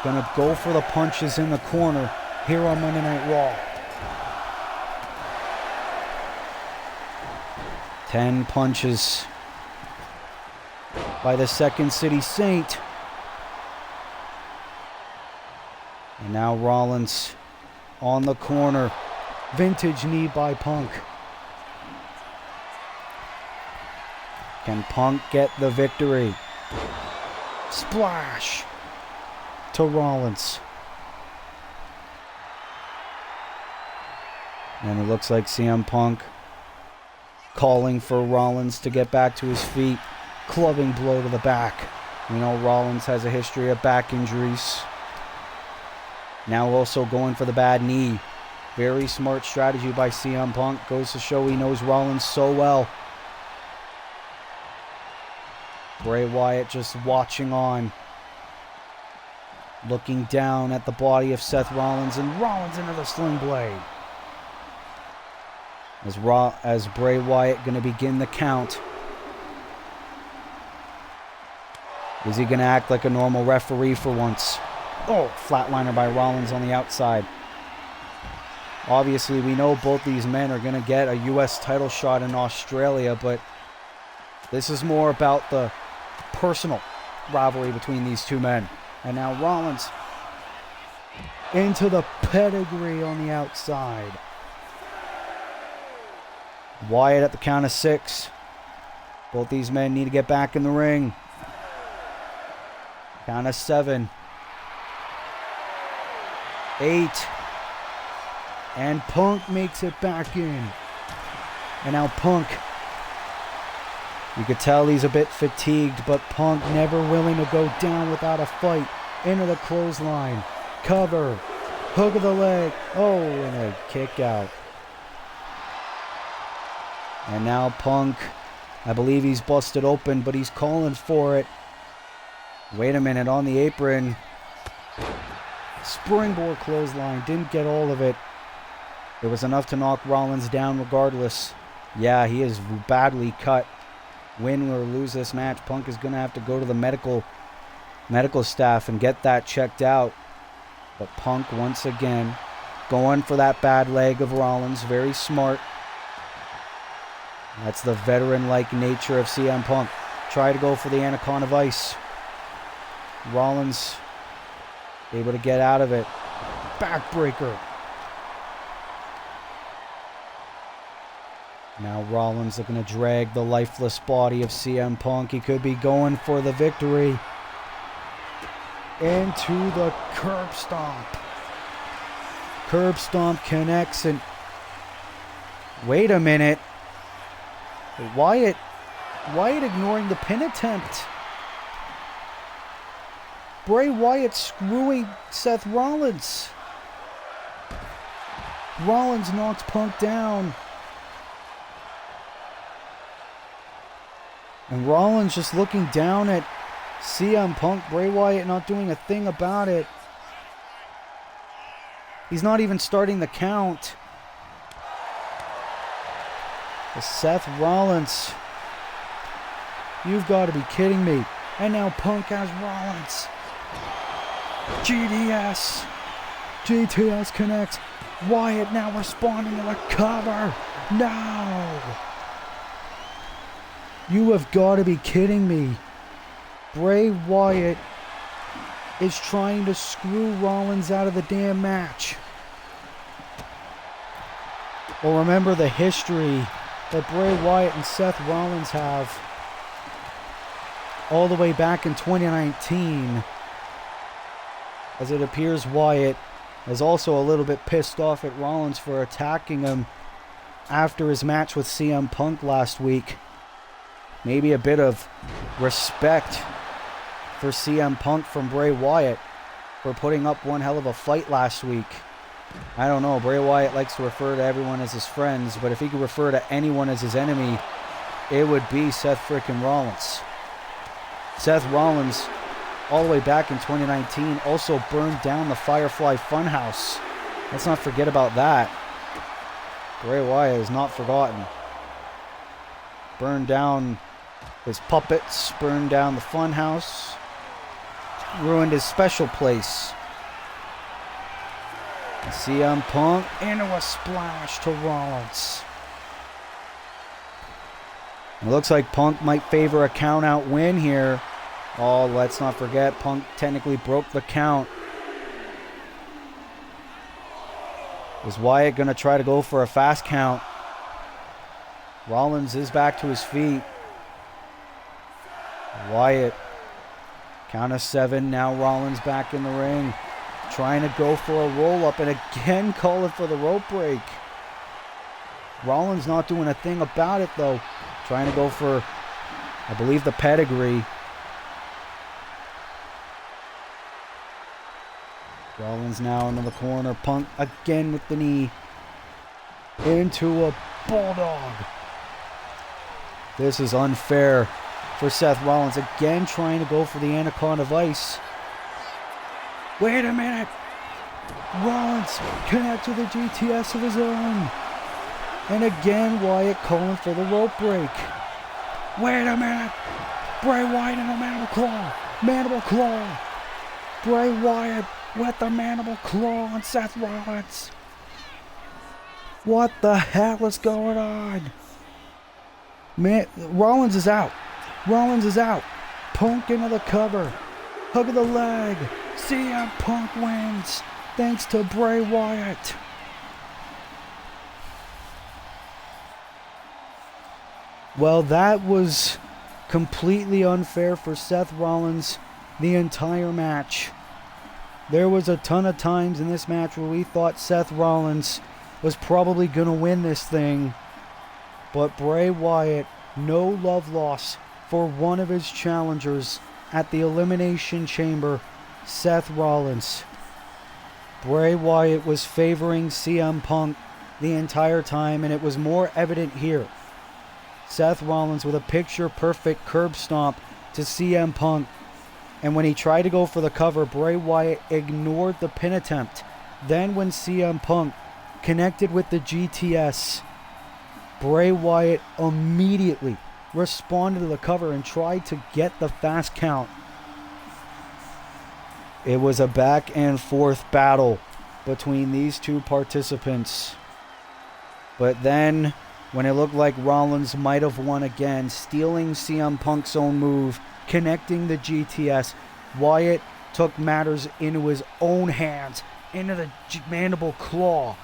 gonna go for the punches in the corner here on Monday Night Raw. 10 punches by the Second City Saint. And now Rollins on the corner. Vintage knee by Punk. Can Punk get the victory? Splash to Rollins. And it looks like CM Punk calling for Rollins to get back to his feet. Clubbing blow to the back. We know Rollins has a history of back injuries. Now also going for the bad knee. Very smart strategy by CM Punk. Goes to show he knows Rollins so well. Bray Wyatt just watching on. Looking down at the body of Seth Rollins, and Rollins into the sling blade. As Bray Wyatt going to begin the count. Is he going to act like a normal referee for once? Oh, flatliner by Rollins on the outside. Obviously, we know both these men are going to get a U.S. title shot in Australia, but this is more about the personal rivalry between these two men. And now Rollins into the pedigree on the outside. Wyatt at the count of 6. Both these men need to get back in the ring. Count of 7. 8. And Punk makes it back in. And now Punk. You could tell he's a bit fatigued, but Punk never willing to go down without a fight. Into the clothesline. Cover. Hook of the leg. Oh, and a kick out. And now Punk. I believe he's busted open, but he's calling for it. Wait a minute, on the apron. Springboard clothesline. Didn't get all of it. It was enough to knock Rollins down regardless. Yeah, he is badly cut. Win or lose this match, Punk is going to have to go to the medical staff and get that checked out. But Punk once again going for that bad leg of Rollins. Very smart. That's the veteran-like nature of CM Punk. Try to go for the Anaconda Vice. Rollins able to get out of it. Backbreaker. Now Rollins looking to drag the lifeless body of CM Punk. He could be going for the victory. Into the curb stomp. Curb stomp connects and... Wait a minute. Wyatt ignoring the pin attempt. Bray Wyatt screwing Seth Rollins. Rollins knocks Punk down. And Rollins just looking down at CM Punk. Bray Wyatt not doing a thing about it. He's not even starting the count. Seth Rollins. You've got to be kidding me. And now Punk has Rollins. GTS connects. Wyatt now responding to the cover. No. You have got to be kidding me. Bray Wyatt is trying to screw Rollins out of the damn match. Well, remember the history that Bray Wyatt and Seth Rollins have all the way back in 2019. As it appears Wyatt is also a little bit pissed off at Rollins for attacking him after his match with CM Punk last week. Maybe a bit of respect for CM Punk from Bray Wyatt for putting up one hell of a fight last week. I don't know, Bray Wyatt likes to refer to everyone as his friends, but if he could refer to anyone as his enemy, it would be Seth frickin' Rollins. Seth Rollins, all the way back in 2019, also burned down the Firefly Funhouse. Let's not forget about that. Bray Wyatt is not forgotten. Burned down his puppets, burned down the Funhouse, ruined his special place. CM Punk into a splash to Rollins. It looks like Punk might favor a count-out win here. Oh, let's not forget, Punk technically broke the count. Is Wyatt going to try to go for a fast count? Rollins is back to his feet. Wyatt, count of 7. Now Rollins back in the ring. Trying to go for a roll-up and again calling for the rope break. Rollins not doing a thing about it though. Trying to go for, I believe, the pedigree. Rollins now into the corner. Punk again with the knee. Into a bulldog. This is unfair for Seth Rollins. Again trying to go for the Anaconda Vice. Wait a minute. Rollins connect to the GTS of his own. And again Wyatt calling for the rope break. Wait a minute. Bray Wyatt in a mandible claw. Mandible claw. Bray Wyatt with the mandible claw on Seth Rollins. What the hell is going on? Man, Rollins is out. Rollins is out. Punk into the cover. Hug of the leg. CM Punk wins thanks to Bray Wyatt. Well, that was completely unfair for Seth Rollins the entire match. There was a ton of times in this match where we thought Seth Rollins was probably going to win this thing. But Bray Wyatt, no love lost for one of his challengers at the Elimination Chamber, Seth Rollins. Bray Wyatt was favoring CM Punk the entire time, and it was more evident here. Seth Rollins with a picture-perfect curb stomp to CM Punk. And when he tried to go for the cover, Bray Wyatt ignored the pin attempt. Then when CM Punk connected with the GTS, Bray Wyatt immediately responded to the cover and tried to get the fast count. It was a back and forth battle between these two participants. But then, when it looked like Rollins might have won again, stealing CM Punk's own move, connecting the GTS, Wyatt took matters into his own hands, into the mandible claw,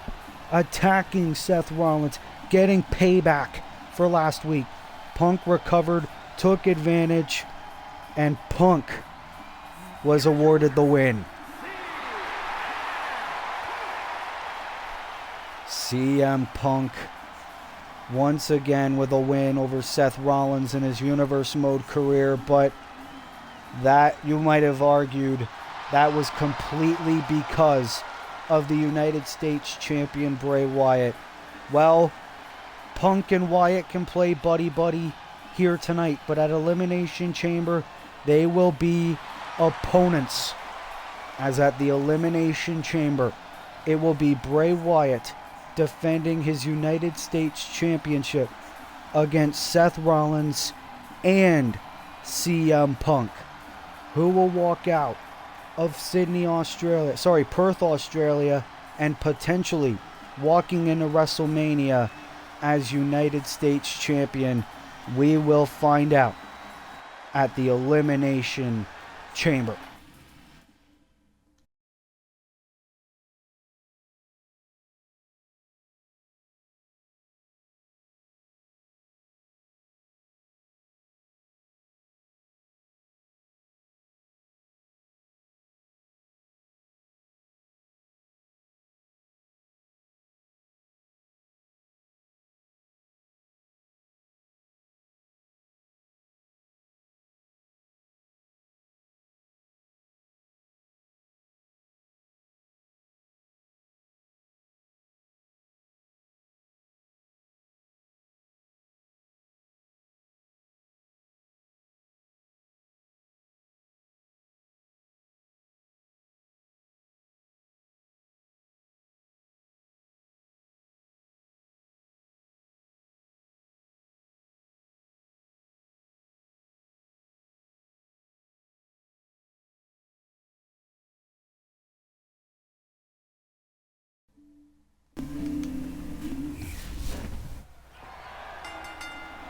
attacking Seth Rollins, getting payback for last week. Punk recovered, took advantage, and Punk was awarded the win. CM Punk once again with a win over Seth Rollins in his Universe Mode career, but that, you might have argued, that was completely because of the United States champion Bray Wyatt. Well, Punk and Wyatt can play buddy-buddy here tonight, but at Elimination Chamber, they will be opponents. As at the Elimination Chamber, it will be Bray Wyatt defending his United States Championship against Seth Rollins and CM Punk. Who will walk out of Perth, Australia, and potentially walking into WrestleMania as United States Champion? We will find out at the Elimination Chamber.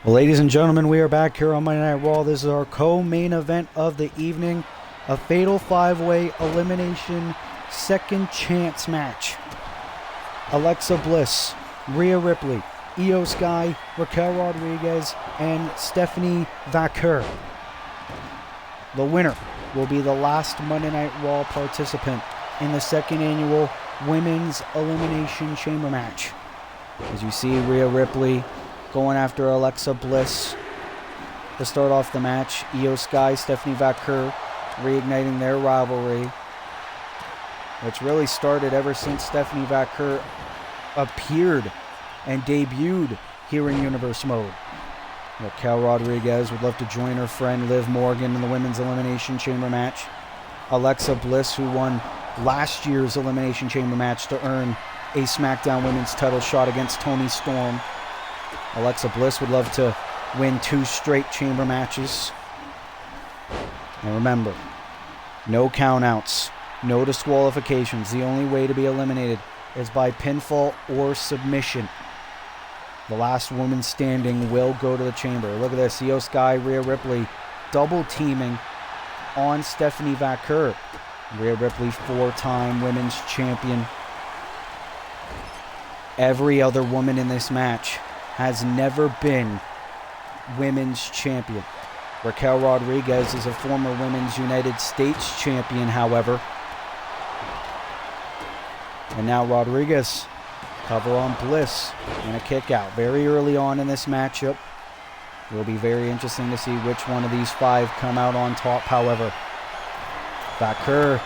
Well, ladies and gentlemen, we are back here on Monday Night Raw. This is our co-main event of the evening, a fatal five-way elimination second chance match. Alexa Bliss, Rhea Ripley, Io Sky, Raquel Rodriguez, and Stephanie Vaquer. The winner will be the last Monday Night Raw participant in the second annual Women's Elimination Chamber match. As you see, Rhea Ripley going after Alexa Bliss to start off the match. Io Sky, Stephanie Vaquer reigniting their rivalry, which really started ever since Stephanie Vaquer appeared and debuted here in Universe Mode. Raquel Rodriguez would love to join her friend Liv Morgan in the Women's Elimination Chamber match. Alexa Bliss, who won last year's Elimination Chamber match to earn a SmackDown Women's title shot against Toni Storm. Alexa Bliss would love to win 2 straight chamber matches. And remember, no countouts, no disqualifications. The only way to be eliminated is by pinfall or submission. The last woman standing will go to the chamber. Look at this, Io Sky, Rhea Ripley double teaming on Stephanie Vaquer. Rhea Ripley, 4-time women's champion. Every other woman in this match has never been women's champion. Raquel Rodriguez is a former Women's United States champion, however. And now Rodriguez, cover on Bliss, and a kick out. Very early on in this matchup. It will be very interesting to see which one of these 5 come out on top, however. Vaquer,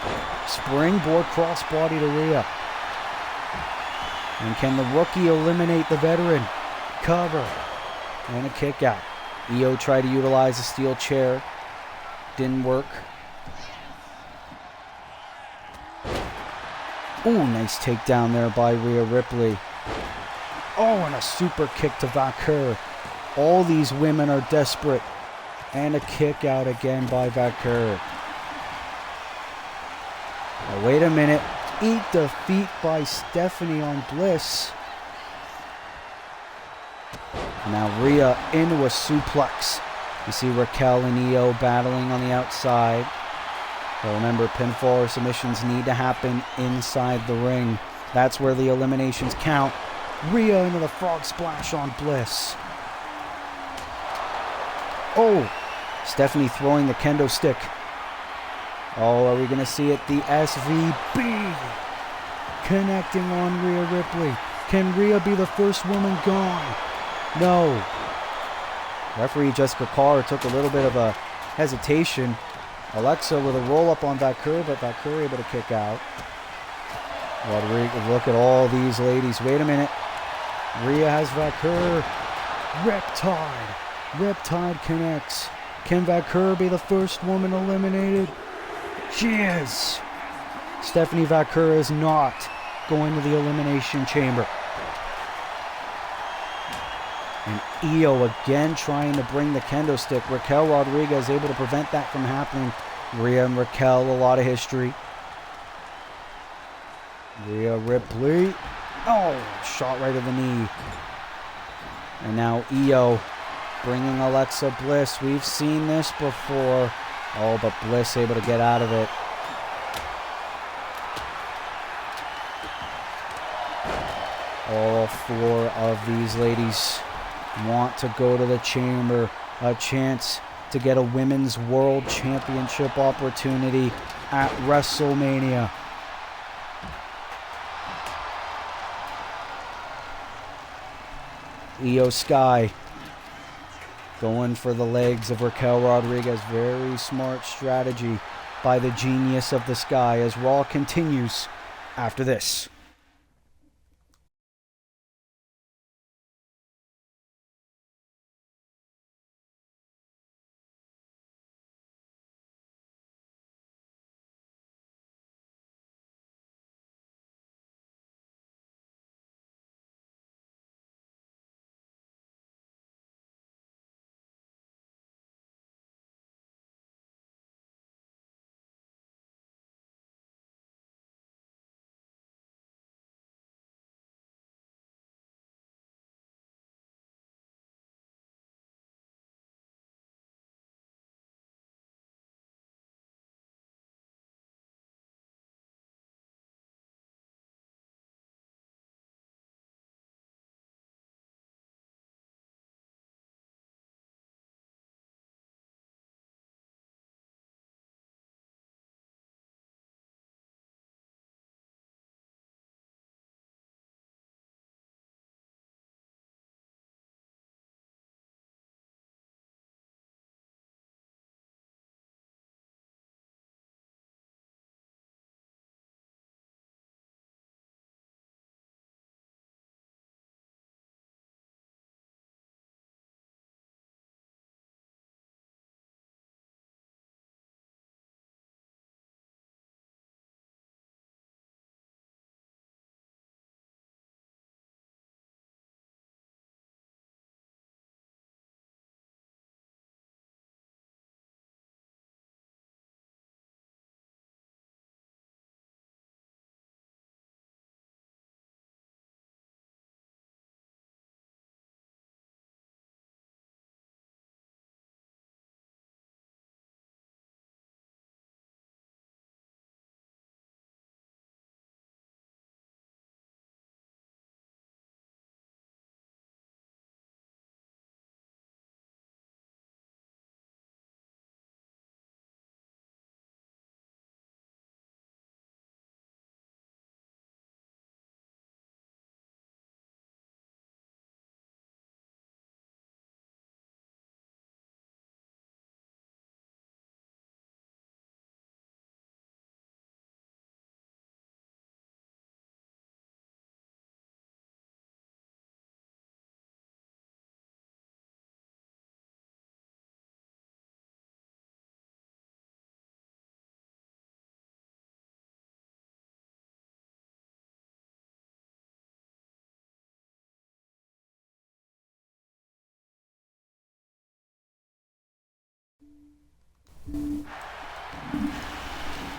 springboard crossbody to Rhea. And can the rookie eliminate the veteran? Cover and a kick out. Io tried to utilize a steel chair, didn't work. Ooh, nice takedown there by Rhea Ripley. Oh, and a super kick to Vaquer. All these women are desperate. And a kick out again by Vaquer. Now, wait a minute. Eat defeat by Stephanie on Bliss. Now Rhea into a suplex. You see Raquel and Io battling on the outside. But remember, pinfall or submissions need to happen inside the ring. That's where the eliminations count. Rhea into the frog splash on Bliss. Oh, Stephanie throwing the kendo stick. Oh, are we going to see it? The SVB connecting on Rhea Ripley. Can Rhea be the first woman gone? No. Referee Jessica Carr took a little bit of a hesitation. Alexa with a roll-up on Vaquer, but Vaquer able to kick out. Rodriguez, look at all these ladies. Wait a minute. Rhea has Vaquer. Riptide. Riptide connects. Can Vaquer be the first woman eliminated? She is. Stephanie Vaquer is not going to the Elimination Chamber. And Io again trying to bring the kendo stick. Raquel Rodriguez able to prevent that from happening. Rhea and Raquel, a lot of history. Rhea Ripley. Oh, shot right to the knee. And now Io bringing Alexa Bliss. We've seen this before. Oh, but Bliss able to get out of it. All 4 of these ladies want to go to the chamber. A chance to get a Women's World Championship opportunity at WrestleMania. Io Sky going for the legs of Raquel Rodriguez. Very smart strategy by the genius of the Sky as Raw continues after this.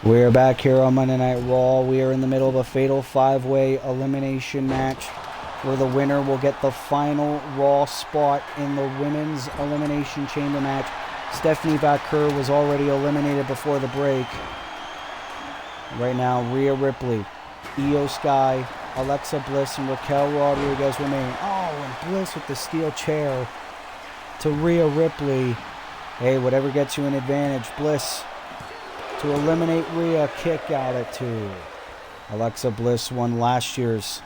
We're back here on Monday Night Raw. We are in the middle of a fatal 5-way elimination match where the winner will get the final Raw spot in the Women's Elimination Chamber match. Stephanie Vaquer was already eliminated before the break. Right now, Rhea Ripley, Io Sky, Alexa Bliss, and Raquel Rodriguez remain. Oh, and Bliss with the steel chair to Rhea Ripley. Hey, whatever gets you an advantage. Bliss to eliminate Rhea, kick out at 2. Alexa Bliss won last year's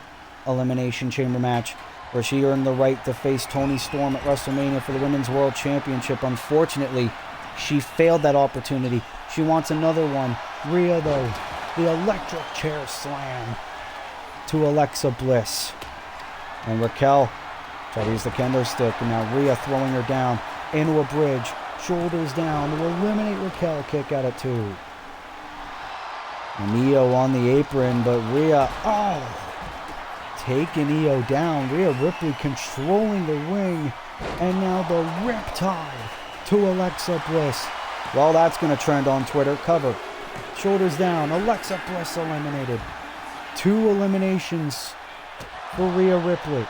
Elimination Chamber match, where she earned the right to face Toni Storm at WrestleMania for the Women's World Championship. Unfortunately, she failed that opportunity. She wants another one. Rhea, though, the electric chair slam to Alexa Bliss. And Raquel tried to use the kendo stick, and now Rhea throwing her down into a bridge. Shoulders down to eliminate Raquel, kick out at 2. And Io on the apron, but Rhea, taking Io down. Rhea Ripley controlling the ring, and now the riptide to Alexa Bliss. Well, that's going to trend on Twitter. Cover. Shoulders down. Alexa Bliss eliminated. 2 eliminations for Rhea Ripley.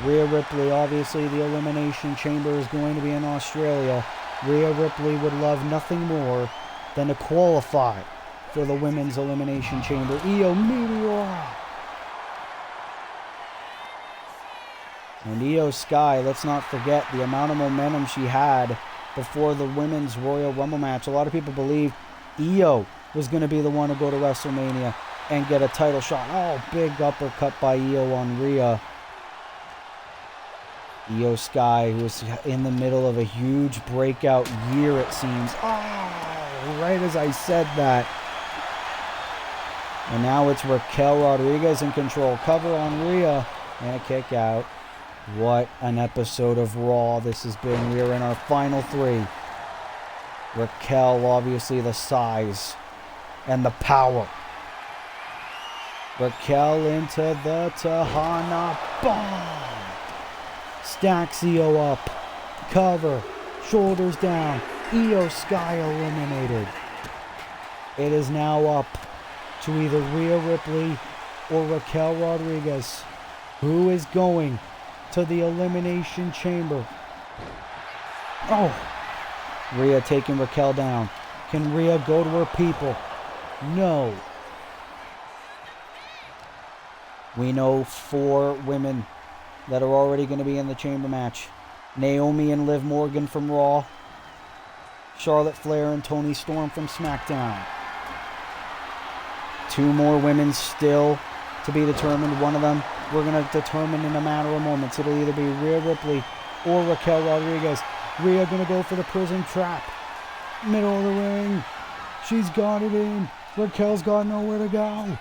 Rhea Ripley, obviously the Elimination Chamber is going to be in Australia. Rhea Ripley would love nothing more than to qualify for the Women's Elimination Chamber. Io Meteor. And Io Sky, let's not forget the amount of momentum she had before the Women's Royal Rumble match. A lot of people believed Io was going to be the one to go to WrestleMania and get a title shot. Oh, big uppercut by Io on Rhea. Io Sky, who is in the middle of a huge breakout year, it seems. Oh, right as I said that. And now it's Raquel Rodriguez in control. Cover on Rhea. And a kick out. What an episode of Raw this has been. We are in our final 3. Raquel, obviously the size and the power. Raquel into the Tejana Bomb. Stacks Io up. Cover. Shoulders down. Io Sky eliminated. It is now up to either Rhea Ripley or Raquel Rodriguez. Who is going to the Elimination Chamber? Oh! Rhea taking Raquel down. Can Rhea go to her people? No. We know 4 women that are already going to be in the chamber match. Naomi and Liv Morgan from Raw. Charlotte Flair and Toni Storm from SmackDown. 2 more women still to be determined. One of them we're going to determine in a matter of moments. It'll either be Rhea Ripley or Raquel Rodriguez. Rhea going to go for the prison trap. Middle of the ring. She's got it in. Raquel's got nowhere to go.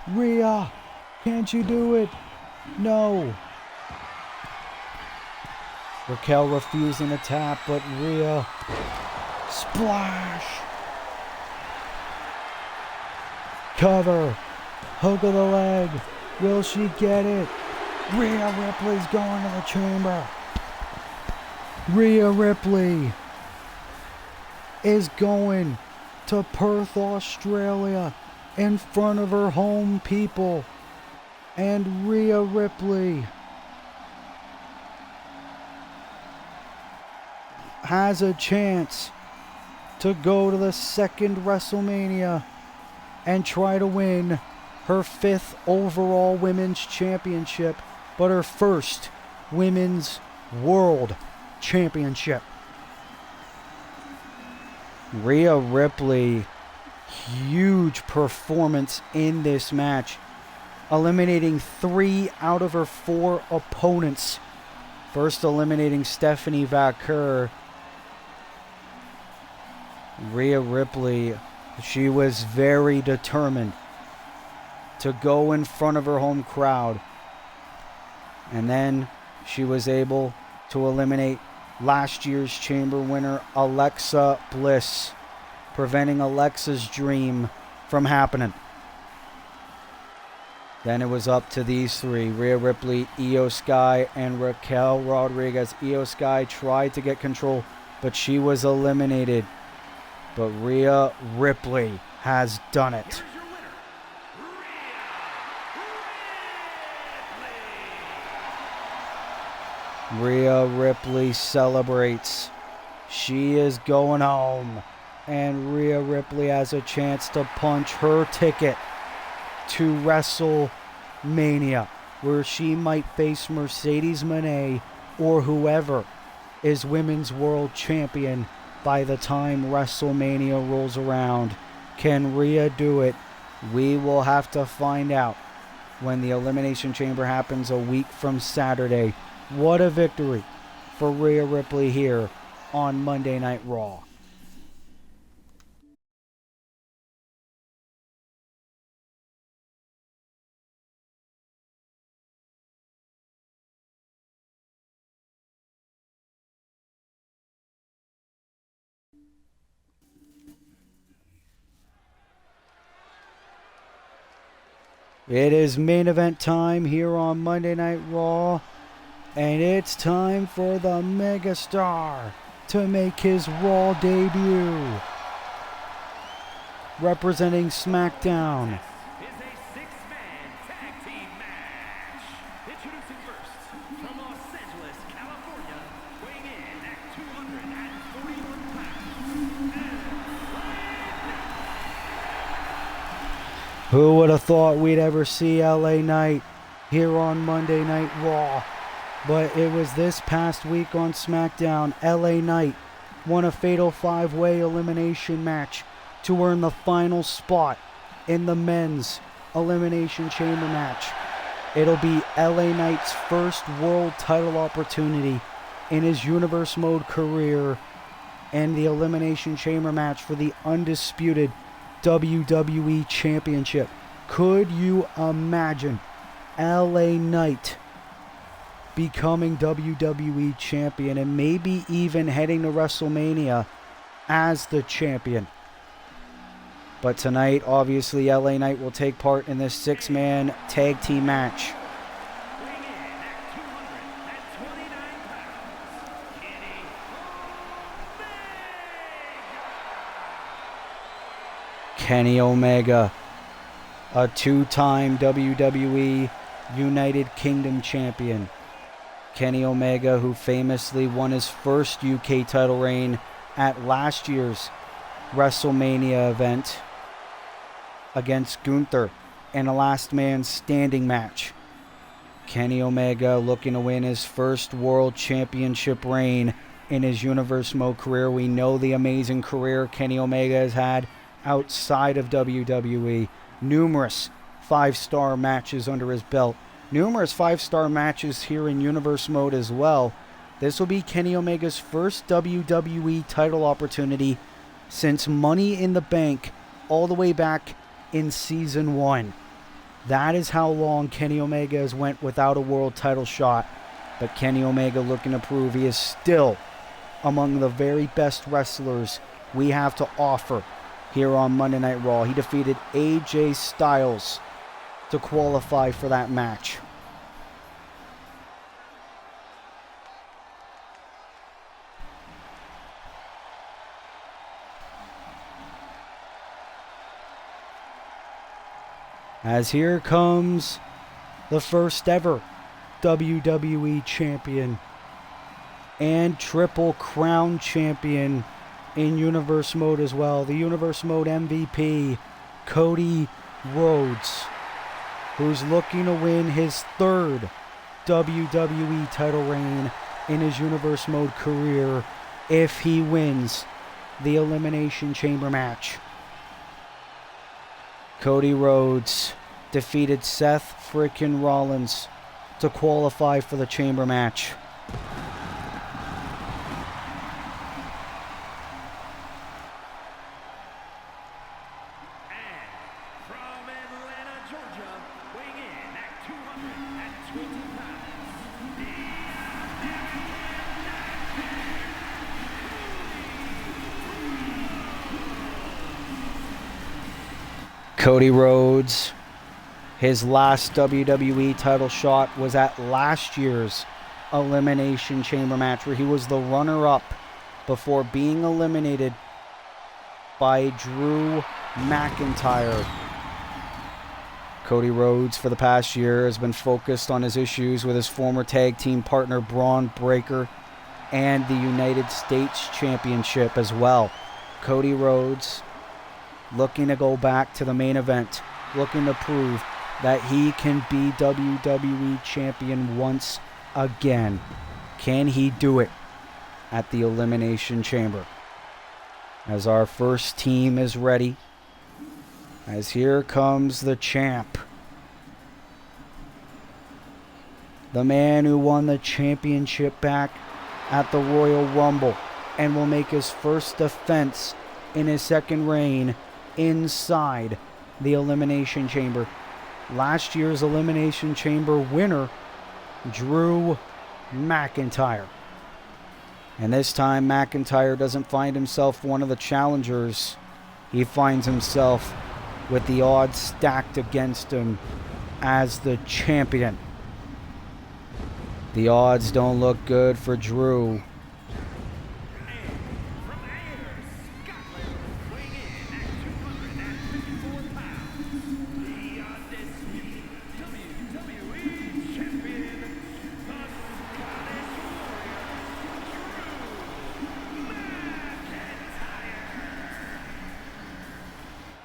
Rhea, can't you do it? No. Raquel refusing to tap, but Rhea. Splash. Cover. Hook of the leg. Will she get it? Rhea Ripley's going to the chamber. Rhea Ripley is going to Perth, Australia, in front of her home people. And Rhea Ripley has a chance to go to the 2nd WrestleMania and try to win her 5th overall Women's Championship, but her 1st Women's World Championship. Rhea Ripley, huge performance in this match, eliminating 3 out of her 4 opponents. First eliminating Stephanie Vaquer. Rhea Ripley, she was very determined to go in front of her home crowd. And then she was able to eliminate last year's chamber winner Alexa Bliss, preventing Alexa's dream from happening. Then it was up to these 3, Rhea Ripley, Io Sky, and Raquel Rodriguez. Io Sky tried to get control but she was eliminated. But Rhea Ripley has done it. Here's your winner, Rhea Ripley celebrates. She is going home. And Rhea Ripley has a chance to punch her ticket to WrestleMania, where she might face Mercedes Moné or whoever is Women's World Champion by the time WrestleMania rolls around. Can Rhea do it? We will have to find out when the Elimination Chamber happens a week from Saturday. What a victory for Rhea Ripley here on Monday Night Raw. It is main event time here on Monday Night Raw, and it's time for the megastar to make his Raw debut. Representing SmackDown, is a six-man tag team match. Introducing first, from Los Angeles, California, weighing in at 241 pounds. who would have thought we'd ever see LA Knight here on Monday Night Raw? But it was this past week on SmackDown. LA Knight won a fatal 5-way elimination match to earn the final spot in the men's Elimination Chamber match. It'll be LA Knight's first world title opportunity in his Universe Mode career, and the Elimination Chamber match for the undisputed WWE Championship. Could you imagine LA Knight becoming WWE Champion and maybe even heading to WrestleMania as the champion? But tonight, obviously, LA Knight will take part in this 6-man tag team match. Weighing in at 229 pounds, Kenny Omega, a 2-time WWE United Kingdom champion. Kenny Omega, who famously won his first UK title reign at last year's WrestleMania event against Gunther in a last man standing match. Kenny Omega looking to win his first world championship reign in his Universe Mode career. We know the amazing career Kenny Omega has had outside of WWE. Numerous 5-star matches under his belt. Numerous 5-star matches here in Universe Mode as well. This will be Kenny Omega's first WWE title opportunity since Money in the Bank all the way back in Season 1. That is how long Kenny Omega has went without a world title shot. But Kenny Omega looking to prove he is still among the very best wrestlers we have to offer here on Monday Night Raw. He defeated AJ Styles to qualify for that match. As here comes the first ever WWE Champion and Triple Crown Champion in Universe Mode as well. The Universe Mode MVP, Cody Rhodes, who's looking to win his third WWE title reign in his Universe Mode career if he wins the Elimination Chamber match. Cody Rhodes defeated Seth frickin' Rollins to qualify for the Chamber match. And from Atlanta, Georgia, weighing in at 220 pounds, Cody Rhodes, his last WWE title shot was at last year's Elimination Chamber match, where he was the runner-up before being eliminated by Drew McIntyre. Cody Rhodes, for the past year, has been focused on his issues with his former tag team partner Braun Breaker and the United States Championship as well. Cody Rhodes looking to go back to the main event, looking to prove that he can be WWE Champion once again. Can he do it at the Elimination Chamber? As our first team is ready, as here comes the champ, the man who won the championship back at the Royal Rumble and will make his first defense in his second reign inside the Elimination Chamber. Last year's Elimination Chamber winner, Drew McIntyre. And this time, McIntyre doesn't find himself one of the challengers. He finds himself with the odds stacked against him as the champion. The odds don't look good for Drew.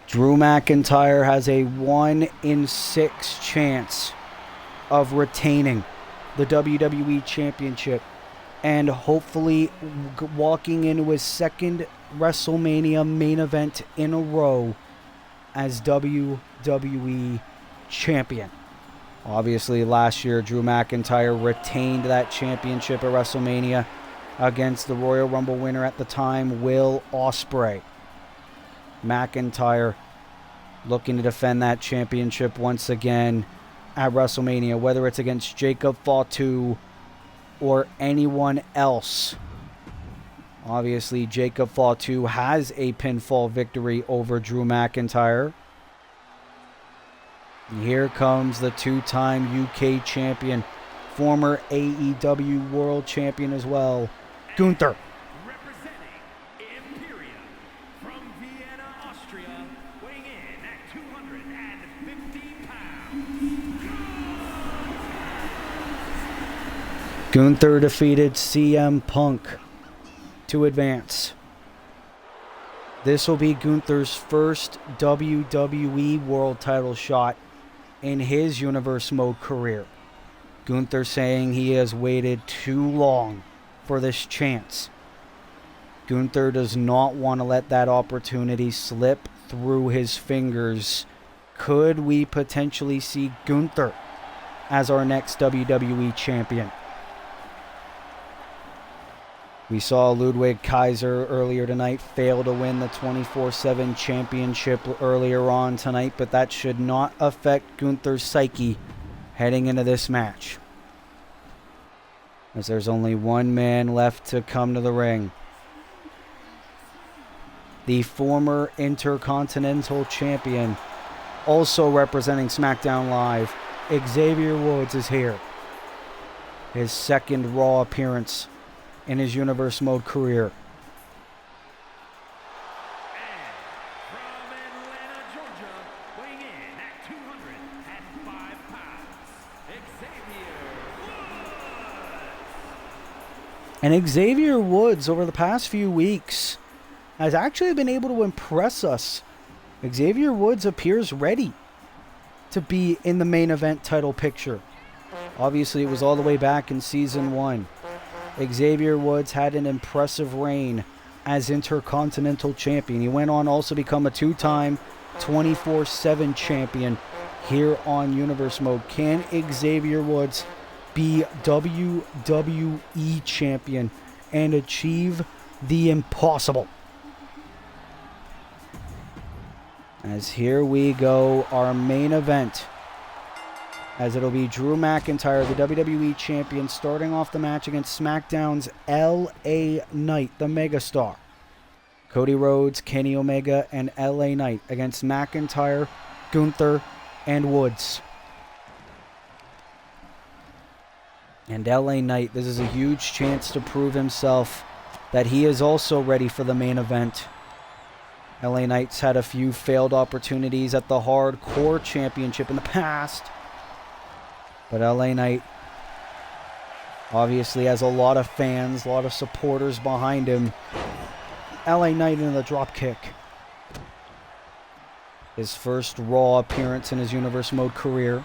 Drew McIntyre has a 1 in 6 chance of retaining the WWE Championship and hopefully walking into his second WrestleMania main event in a row as WWE Champion. Obviously, last year, Drew McIntyre retained that championship at WrestleMania against the Royal Rumble winner at the time, Will Ospreay. McIntyre looking to defend that championship once again at WrestleMania, whether it's against Jacob Fatu or anyone else. Obviously, Jacob Fatu has a pinfall victory over Drew McIntyre. And here comes the two-time UK champion, former AEW World Champion as well, Gunther. Gunther defeated CM Punk to advance. This will be Gunther's first WWE World title shot in his Universe Mode career. Gunther saying he has waited too long for this chance. Gunther does not want to let that opportunity slip through his fingers. Could we potentially see Gunther as our next WWE champion? We saw Ludwig Kaiser earlier tonight fail to win the 24/7 championship earlier on tonight, but that should not affect Gunther's psyche heading into this match, as there's only one man left to come to the ring. The former Intercontinental Champion, also representing SmackDown Live, Xavier Woods is here. His second Raw appearance in his Universe Mode career. And from Atlanta, Georgia, weighing in at 205 pounds, Xavier Woods. And Xavier Woods, over the past few weeks, has actually been able to impress us. Xavier Woods appears ready to be in the main event title picture. Obviously, it was all the way back in Season 1. Xavier Woods had an impressive reign as Intercontinental Champion. He went on also become a two-time 24/7 champion here on Universe Mode. Can Xavier Woods be WWE Champion and achieve the impossible? As here we go, our main event, as it'll be Drew McIntyre, the WWE Champion, starting off the match against SmackDown's LA Knight, the Megastar. Cody Rhodes, Kenny Omega, and LA Knight against McIntyre, Gunther, and Woods. And LA Knight, this is a huge chance to prove himself that he is also ready for the main event. LA Knight's had a few failed opportunities at the Hardcore Championship in the past. But LA Knight obviously has a lot of fans, a lot of supporters behind him. LA Knight into the drop kick. His first Raw appearance in his Universe Mode career.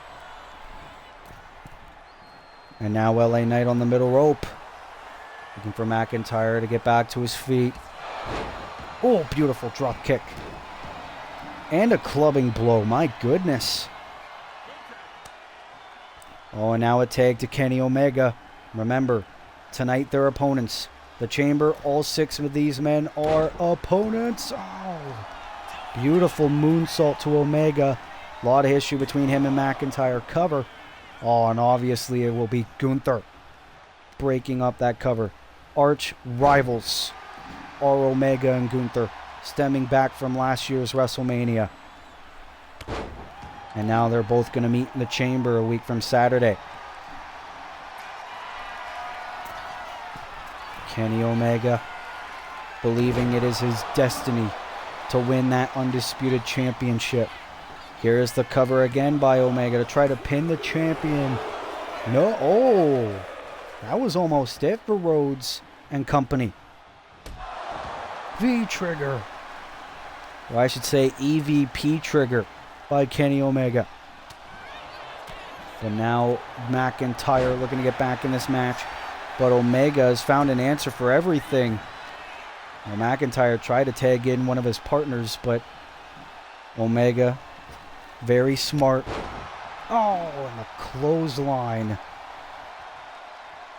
And now LA Knight on the middle rope. Looking for McIntyre to get back to his feet. Oh, beautiful drop kick. And a clubbing blow. My goodness. Oh, and now a tag to Kenny Omega. Remember, tonight their opponents. The Chamber, all 6 of these men are opponents. Oh, beautiful moonsault to Omega. A lot of issue between him and McIntyre. Cover. Oh, and obviously it will be Gunther breaking up that cover. Arch rivals are Omega and Gunther, stemming back from last year's WrestleMania. And now they're both going to meet in the Chamber a week from Saturday. Kenny Omega believing it is his destiny to win that undisputed championship. Here is the cover again by Omega to try to pin the champion. No, oh, that was almost it for Rhodes and company. V-trigger. Or I should say EVP trigger by Kenny Omega. But now McIntyre looking to get back in this match. But Omega has found an answer for everything. Now, McIntyre tried to tag in one of his partners, but Omega, very smart. Oh, and a clothesline.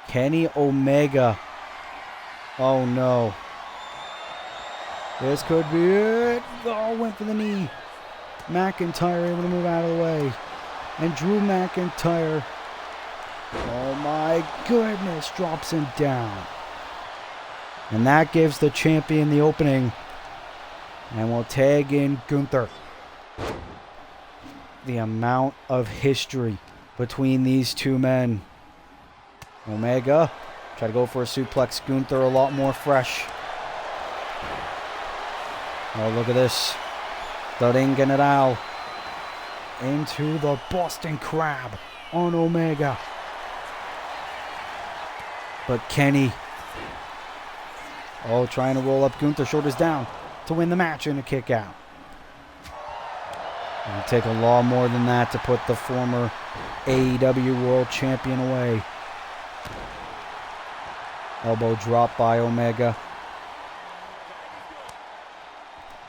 Kenny Omega. Oh, no. This could be it. Oh, went for the knee. McIntyre able to move out of the way. And Drew McIntyre, oh my goodness, drops him down. And that gives the champion the opening. And we'll tag in Gunther. The amount of history between these two men. Omega, try to go for a suplex. Gunther a lot more fresh. Oh, look at this. The Ring General into the Boston Crab on Omega. But Kenny, oh, trying to roll up Gunther, shoulders down to win the match and a kick out. It'll take a lot more than that to put the former AEW World Champion away. Elbow drop by Omega.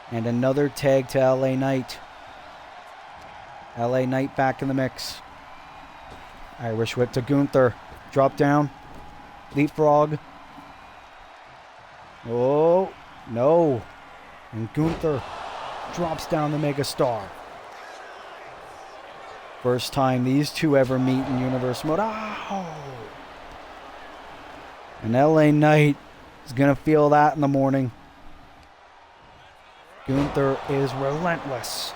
And another tag to LA Knight. LA Knight back in the mix. Irish whip to Gunther. Drop down. Leapfrog. Oh, no. And Gunther drops down the megastar. First time these two ever meet in Universe Mode. Ow! And LA Knight is going to feel that in the morning. Gunther is relentless.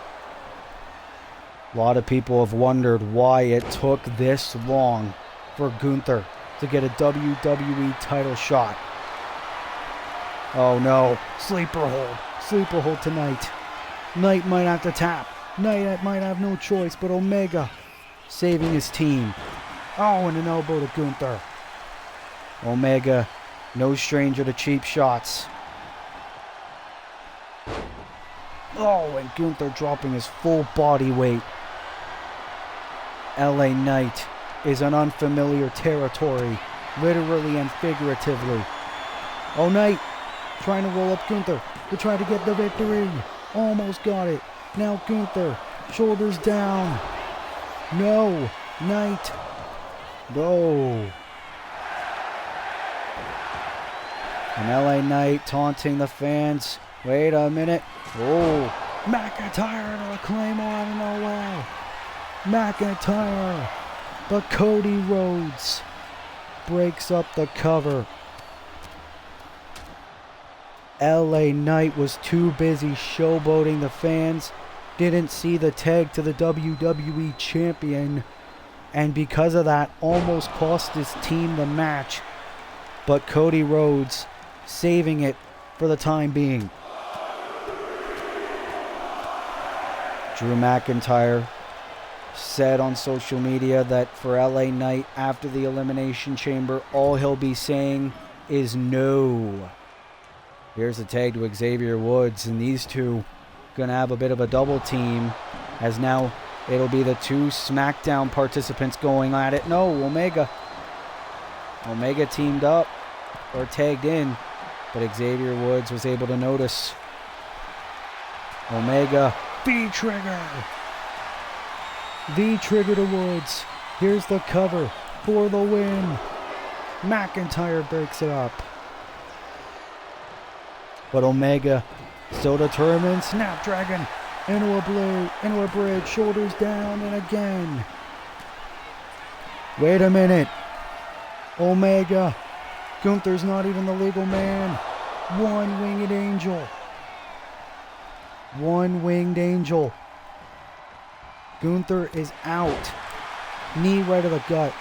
A lot of people have wondered why it took this long for Gunther to get a WWE title shot. Oh no, sleeper hold. Sleeper hold tonight. Knight might have to tap. Knight might have no choice, but Omega saving his team. Oh, and an elbow to Gunther. Omega, no stranger to cheap shots. Oh, and Gunther dropping his full body weight. LA Knight is an unfamiliar territory, literally and figuratively. Oh, Knight trying to roll up Gunther to try to get the victory. Almost got it. Now Gunther, shoulders down. No, Knight. No. And LA Knight taunting the fans. Wait a minute. Oh, McIntyre to a Claymore out of nowhere. McIntyre, but Cody Rhodes breaks up the cover. LA Knight was too busy showboating the fans, didn't see the tag to the WWE Champion, and because of that almost cost his team the match. But Cody Rhodes saving it for the time being. Drew McIntyre said on social media that for LA Knight, after the Elimination Chamber, all he'll be saying is no. Here's a tag to Xavier Woods, and these two gonna have a bit of a double team, as now it'll be the two SmackDown participants going at it. No, Omega teamed up or tagged in, but Xavier Woods was able to notice. Omega, V-trigger to Woods. Here's the cover for the win. McIntyre breaks it up. But Omega still determined. Snapdragon into a bridge, shoulders down, and again. Wait a minute. Omega. Gunther's not even the legal man. One-winged angel. One-winged angel. Gunther is out. Knee right to the gut.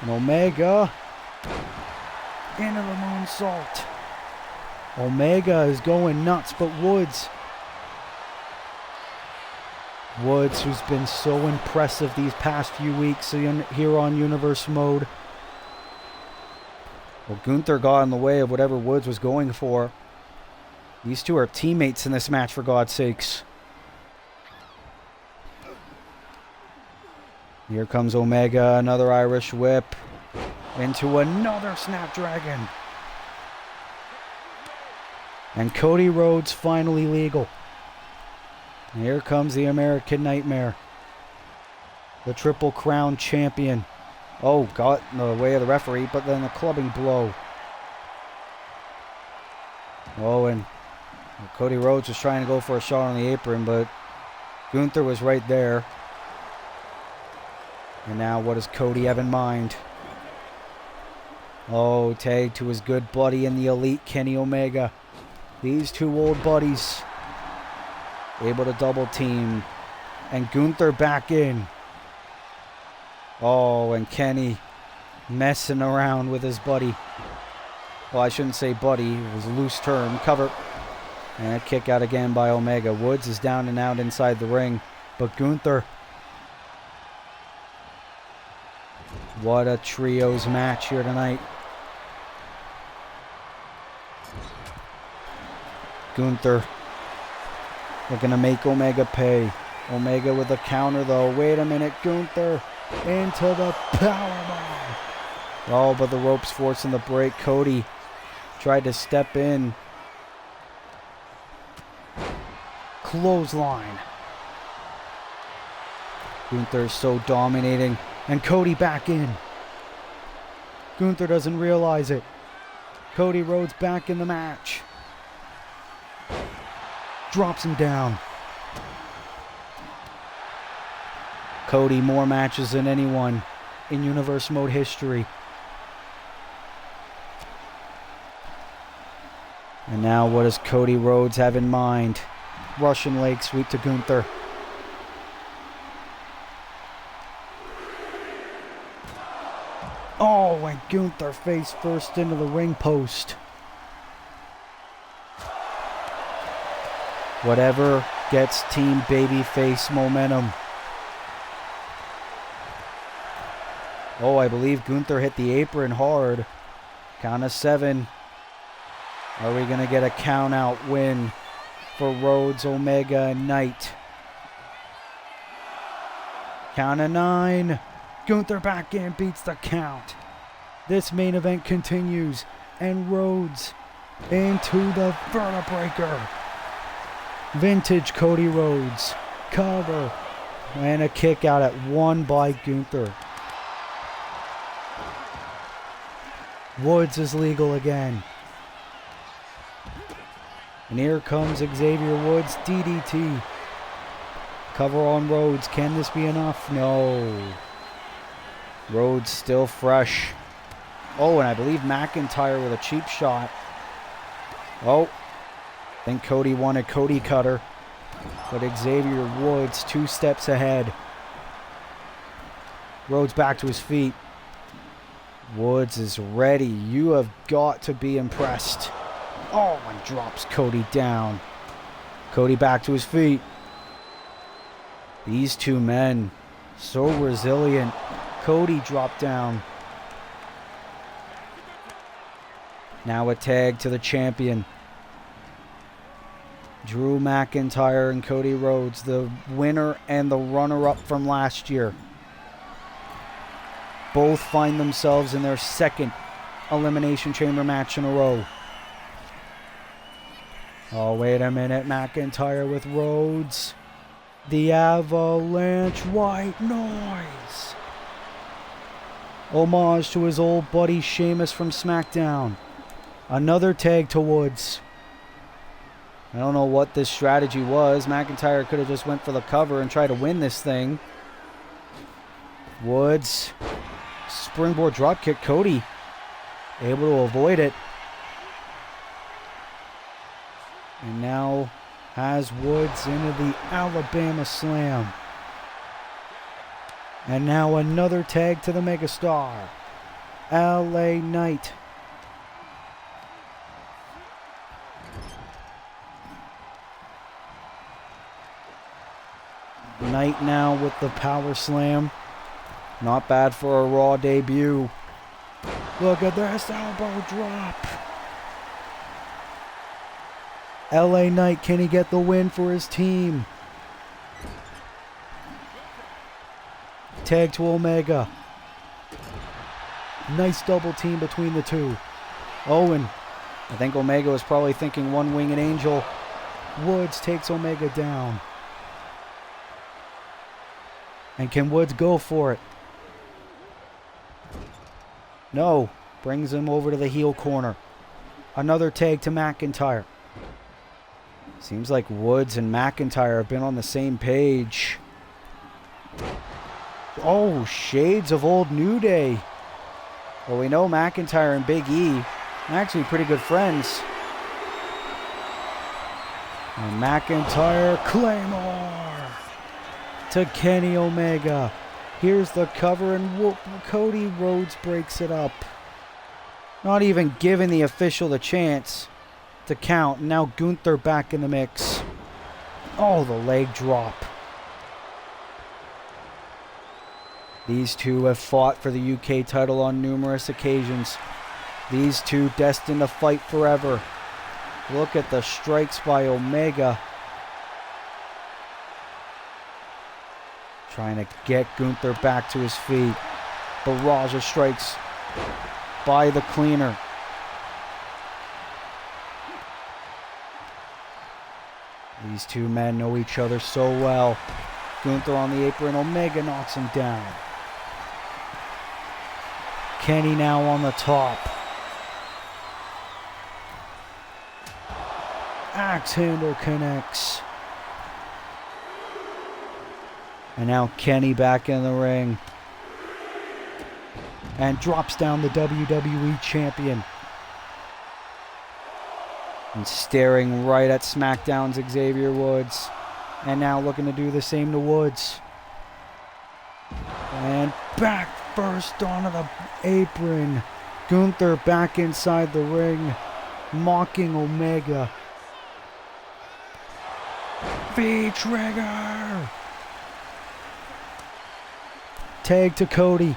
And Omega into the moonsault. Omega is going nuts, but Woods, who's been so impressive these past few weeks here on Universe Mode. Well, Gunther got in the way of whatever Woods was going for. These two are teammates in this match, for God's sakes. Here comes Omega, another Irish whip into another Snapdragon. And Cody Rhodes finally legal. And here comes the American Nightmare, the Triple Crown champion. Oh, got in the way of the referee, but then a clubbing blow. Oh, and Cody Rhodes was trying to go for a shot on the apron, but Gunther was right there. And now what does Cody have in mind? Oh, tag to his good buddy in the Elite, Kenny Omega. These two old buddies able to double team. And Gunther back in. Oh, and Kenny messing around with his buddy. Well, I shouldn't say buddy. It was a loose term. Cover. And a kick out again by Omega. Woods is down and out inside the ring. But Gunther. What a trios match here tonight. Gunther looking to make Omega pay. Omega with a counter though. Wait a minute, Gunther into the powerbomb. Oh, but the ropes forcing the break. Cody tried to step in. Clothesline. Gunther's so dominating. And Cody back in. Gunther doesn't realize it. Cody Rhodes back in the match. Drops him down. Cody, more matches than anyone in Universe Mode history. And now what does Cody Rhodes have in mind? Russian leg sweep to Gunther. Oh, and Gunther face first into the ring post. Whatever gets Team Babyface momentum. Oh, I believe Gunther hit the apron hard. Count of 7. Are we going to get a count out win for Rhodes, Omega, and Knight? Count of 9. Gunther back in, beats the count. This main event continues, and Rhodes into the vertebreaker. Vintage Cody Rhodes. Cover. And a kick out at 1 by Gunther. Woods is legal again. And here comes Xavier Woods, DDT. Cover on Rhodes. Can this be enough? No. Rhodes still fresh. Oh, and I believe McIntyre with a cheap shot. Oh. Then Cody wanted Cody Cutter. But Xavier Woods 2 steps ahead. Rhodes back to his feet. Woods is ready. You have got to be impressed. Oh, and drops Cody down. Cody back to his feet. These two men, so resilient. Cody dropped down. Now a tag to the champion. Drew McIntyre and Cody Rhodes, the winner and the runner-up from last year. Both find themselves in their second Elimination Chamber match in a row. Oh, wait a minute. McIntyre with Rhodes. The Avalanche White Noise. Homage to his old buddy Sheamus from SmackDown. Another tag to Woods. I don't know what this strategy was. McIntyre could have just went for the cover and tried to win this thing. Woods. Springboard dropkick. Cody able to avoid it. And now has Woods into the Alabama Slam. And now another tag to the megastar. LA Knight. Knight now with the power slam. Not bad for a Raw debut. Look at this elbow drop. LA Knight, can he get the win for his team? Tag to Omega. Nice double team between the two. Owen. I think Omega was probably thinking one-winged angel. Woods takes Omega down. And can Woods go for it? No. Brings him over to the heel corner. Another tag to McIntyre. Seems like Woods and McIntyre have been on the same page. Oh, shades of old New Day. Well, we know McIntyre and Big E are actually pretty good friends. And McIntyre Claymore to Kenny Omega. Here's the cover, and Cody Rhodes breaks it up. Not even giving the official the chance to count. Now Gunther back in the mix. Oh, the leg drop. These two have fought for the UK title on numerous occasions. These two destined to fight forever. Look at the strikes by Omega. Trying to get Gunther back to his feet. Barrage of strikes by the cleaner. These two men know each other so well. Gunther on the apron. Omega knocks him down. Kenny now on the top. Axe handle connects. And now Kenny back in the ring. And drops down the WWE champion. And staring right at SmackDown's Xavier Woods. And now looking to do the same to Woods. And back first onto the apron. Gunther back inside the ring. Mocking Omega. V-trigger. Tag to Cody.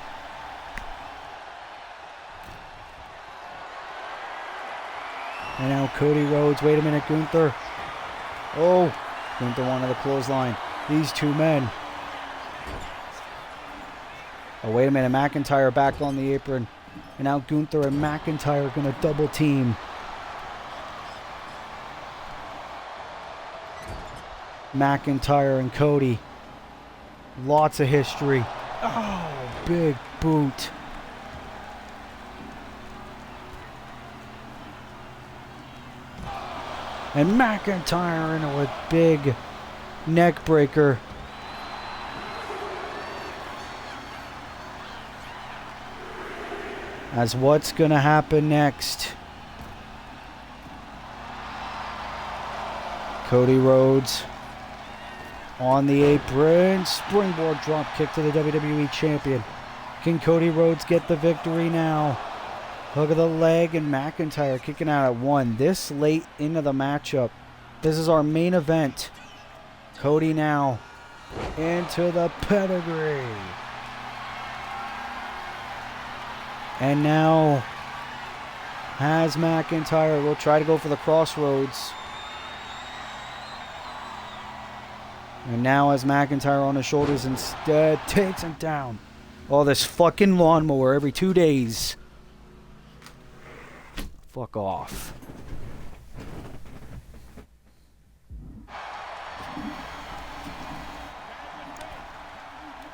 And now Cody Rhodes. Wait a minute, Gunther. Oh, Gunther wanted the clothesline. These two men. Oh, wait a minute. McIntyre back on the apron. And now Gunther and McIntyre are going to double team. McIntyre and Cody. Lots of history. Oh, big boot. And McIntyre into a big neck breaker. As what's going to happen next? Cody Rhodes on the apron. Springboard drop kick to the WWE champion. Can Cody Rhodes get the victory now? Hook of the leg, and McIntyre kicking out at 1. This late into the matchup. This is our main event. Cody now into the pedigree. And now has McIntyre. Will try to go for the crossroads. And now has McIntyre on his shoulders instead. Takes him down. Oh, this fucking lawnmower every 2 days. Fuck off.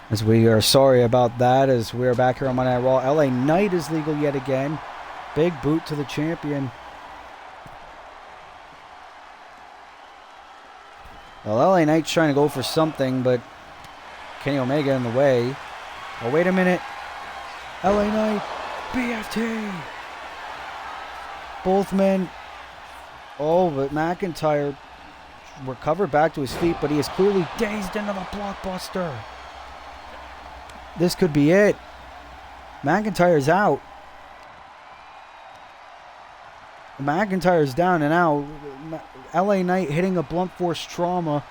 As we are sorry about that, as we are back here on Monday Night Raw. LA Knight is legal yet again. Big boot to the champion. Well, LA Knight's trying to go for something, but Kenny Omega in the way. Oh, wait a minute. LA Knight, BFT. Both men. Oh, but McIntyre recovered back to his feet, but he is clearly dazed into the blockbuster. This could be it. McIntyre's out. McIntyre's down and out. LA Knight hitting a blunt force trauma.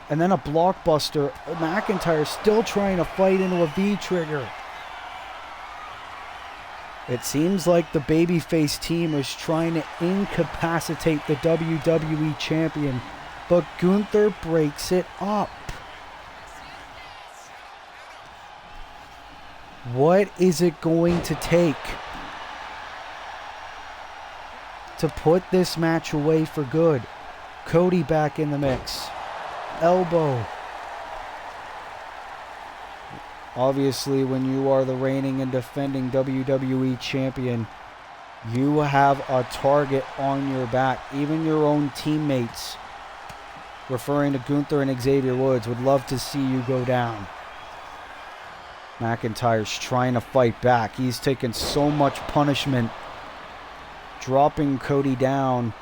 And then a blockbuster. McIntyre still trying to fight into a V-trigger. It seems like the babyface team is trying to incapacitate the WWE champion. But Gunther breaks it up. What is it going to take to put this match away for good? Cody back in the mix. Elbow. Obviously, when you are the reigning and defending WWE champion, you have a target on your back. Even your own teammates, referring to Gunther and Xavier Woods, would love to see you go down. McIntyre's trying to fight back. He's taken so much punishment, dropping Cody down.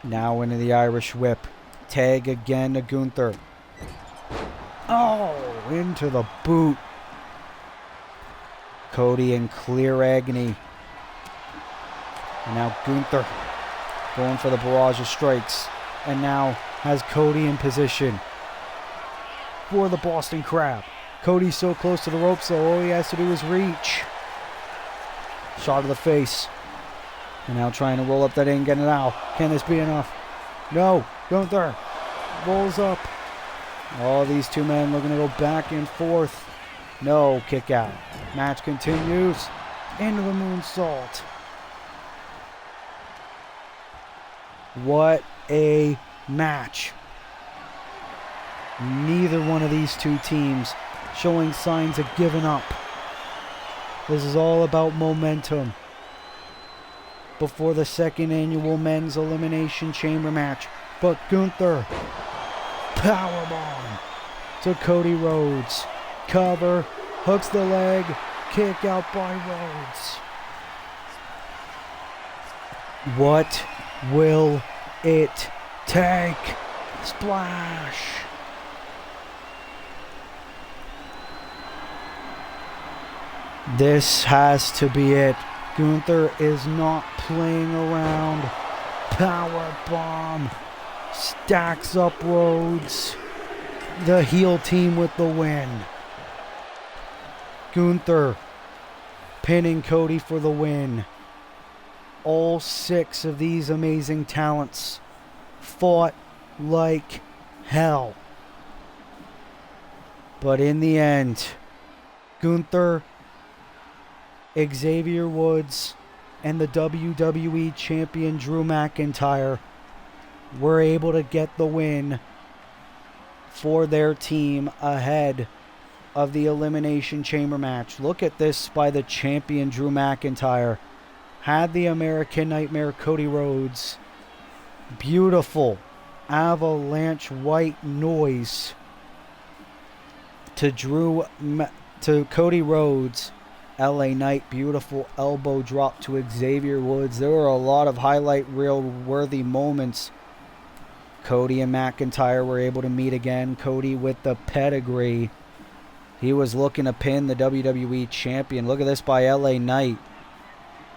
Now into the Irish whip. Tag again to Gunther. Oh, into the boot. Cody in clear agony. And now Gunther going for the barrage of strikes. And now has Cody in position for the Boston Crab. Cody's so close to the ropes, so all he has to do is reach. Shot to the face. And now trying to roll up that in, getting it out. Can this be enough? No. Gunther rolls up. All these two men looking to go back and forth. No, kick out. Match continues. Into the moonsault. What a match. Neither one of these two teams showing signs of giving up. This is all about momentum before the second annual men's elimination chamber match. But Gunther, powerbomb to Cody Rhodes. Cover, hooks the leg, kick out by Rhodes. What will it take? Splash. This has to be it. Gunther is not playing around. Power bomb. Stacks up Rhodes. The heel team with the win. Gunther pinning Cody for the win. All 6 of these amazing talents fought like hell. But in the end, Gunther, Xavier Woods, and the WWE champion Drew McIntyre were able to get the win for their team ahead of the Elimination Chamber match. Look at this by the champion Drew McIntyre. Had the American Nightmare Cody Rhodes. Beautiful avalanche white noise to Cody Rhodes. LA Knight, beautiful elbow drop to Xavier Woods. There were a lot of highlight reel worthy moments Cody and McIntyre were able to meet again. Cody with the pedigree. He was looking to pin the WWE champion. Look at this by LA Knight.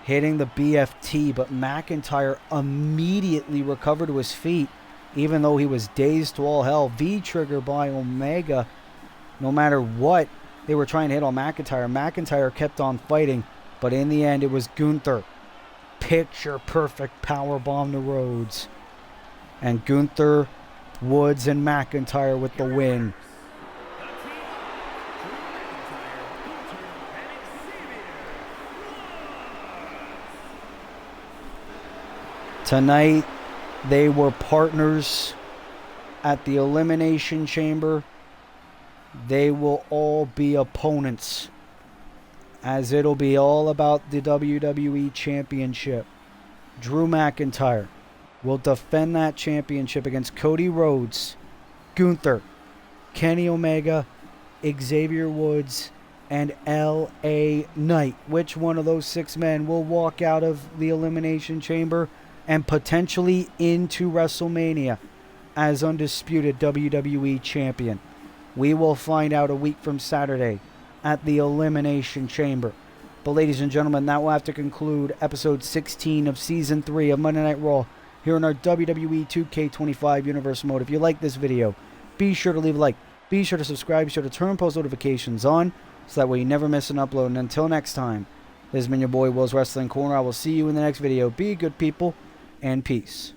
Hitting the BFT, but McIntyre immediately recovered to his feet, even though he was dazed to all hell. V-trigger by Omega. No matter what they were trying to hit on McIntyre, McIntyre kept on fighting, but in the end it was Gunther. Picture perfect powerbomb to Rhodes. And Gunther, Woods, and McIntyre with the win. Tonight, they were partners at the Elimination Chamber. They will all be opponents, as it'll be all about the WWE Championship. Drew McIntyre will defend that championship against Cody Rhodes, Gunther, Kenny Omega, Xavier Woods, and LA Knight. Which one of those 6 men will walk out of the Elimination Chamber and potentially into WrestleMania as undisputed WWE Champion? We will find out a week from Saturday at the Elimination Chamber. But ladies and gentlemen, that will have to conclude episode 16 of Season 3 of Monday Night Raw here in our WWE 2K25 Universe mode. If you like this video, be sure to leave a like. Be sure to subscribe. Be sure to turn post notifications on so that way you never miss an upload. And until next time, this has been your boy Will's Wrestling Corner. I will see you in the next video. Be good people, and peace.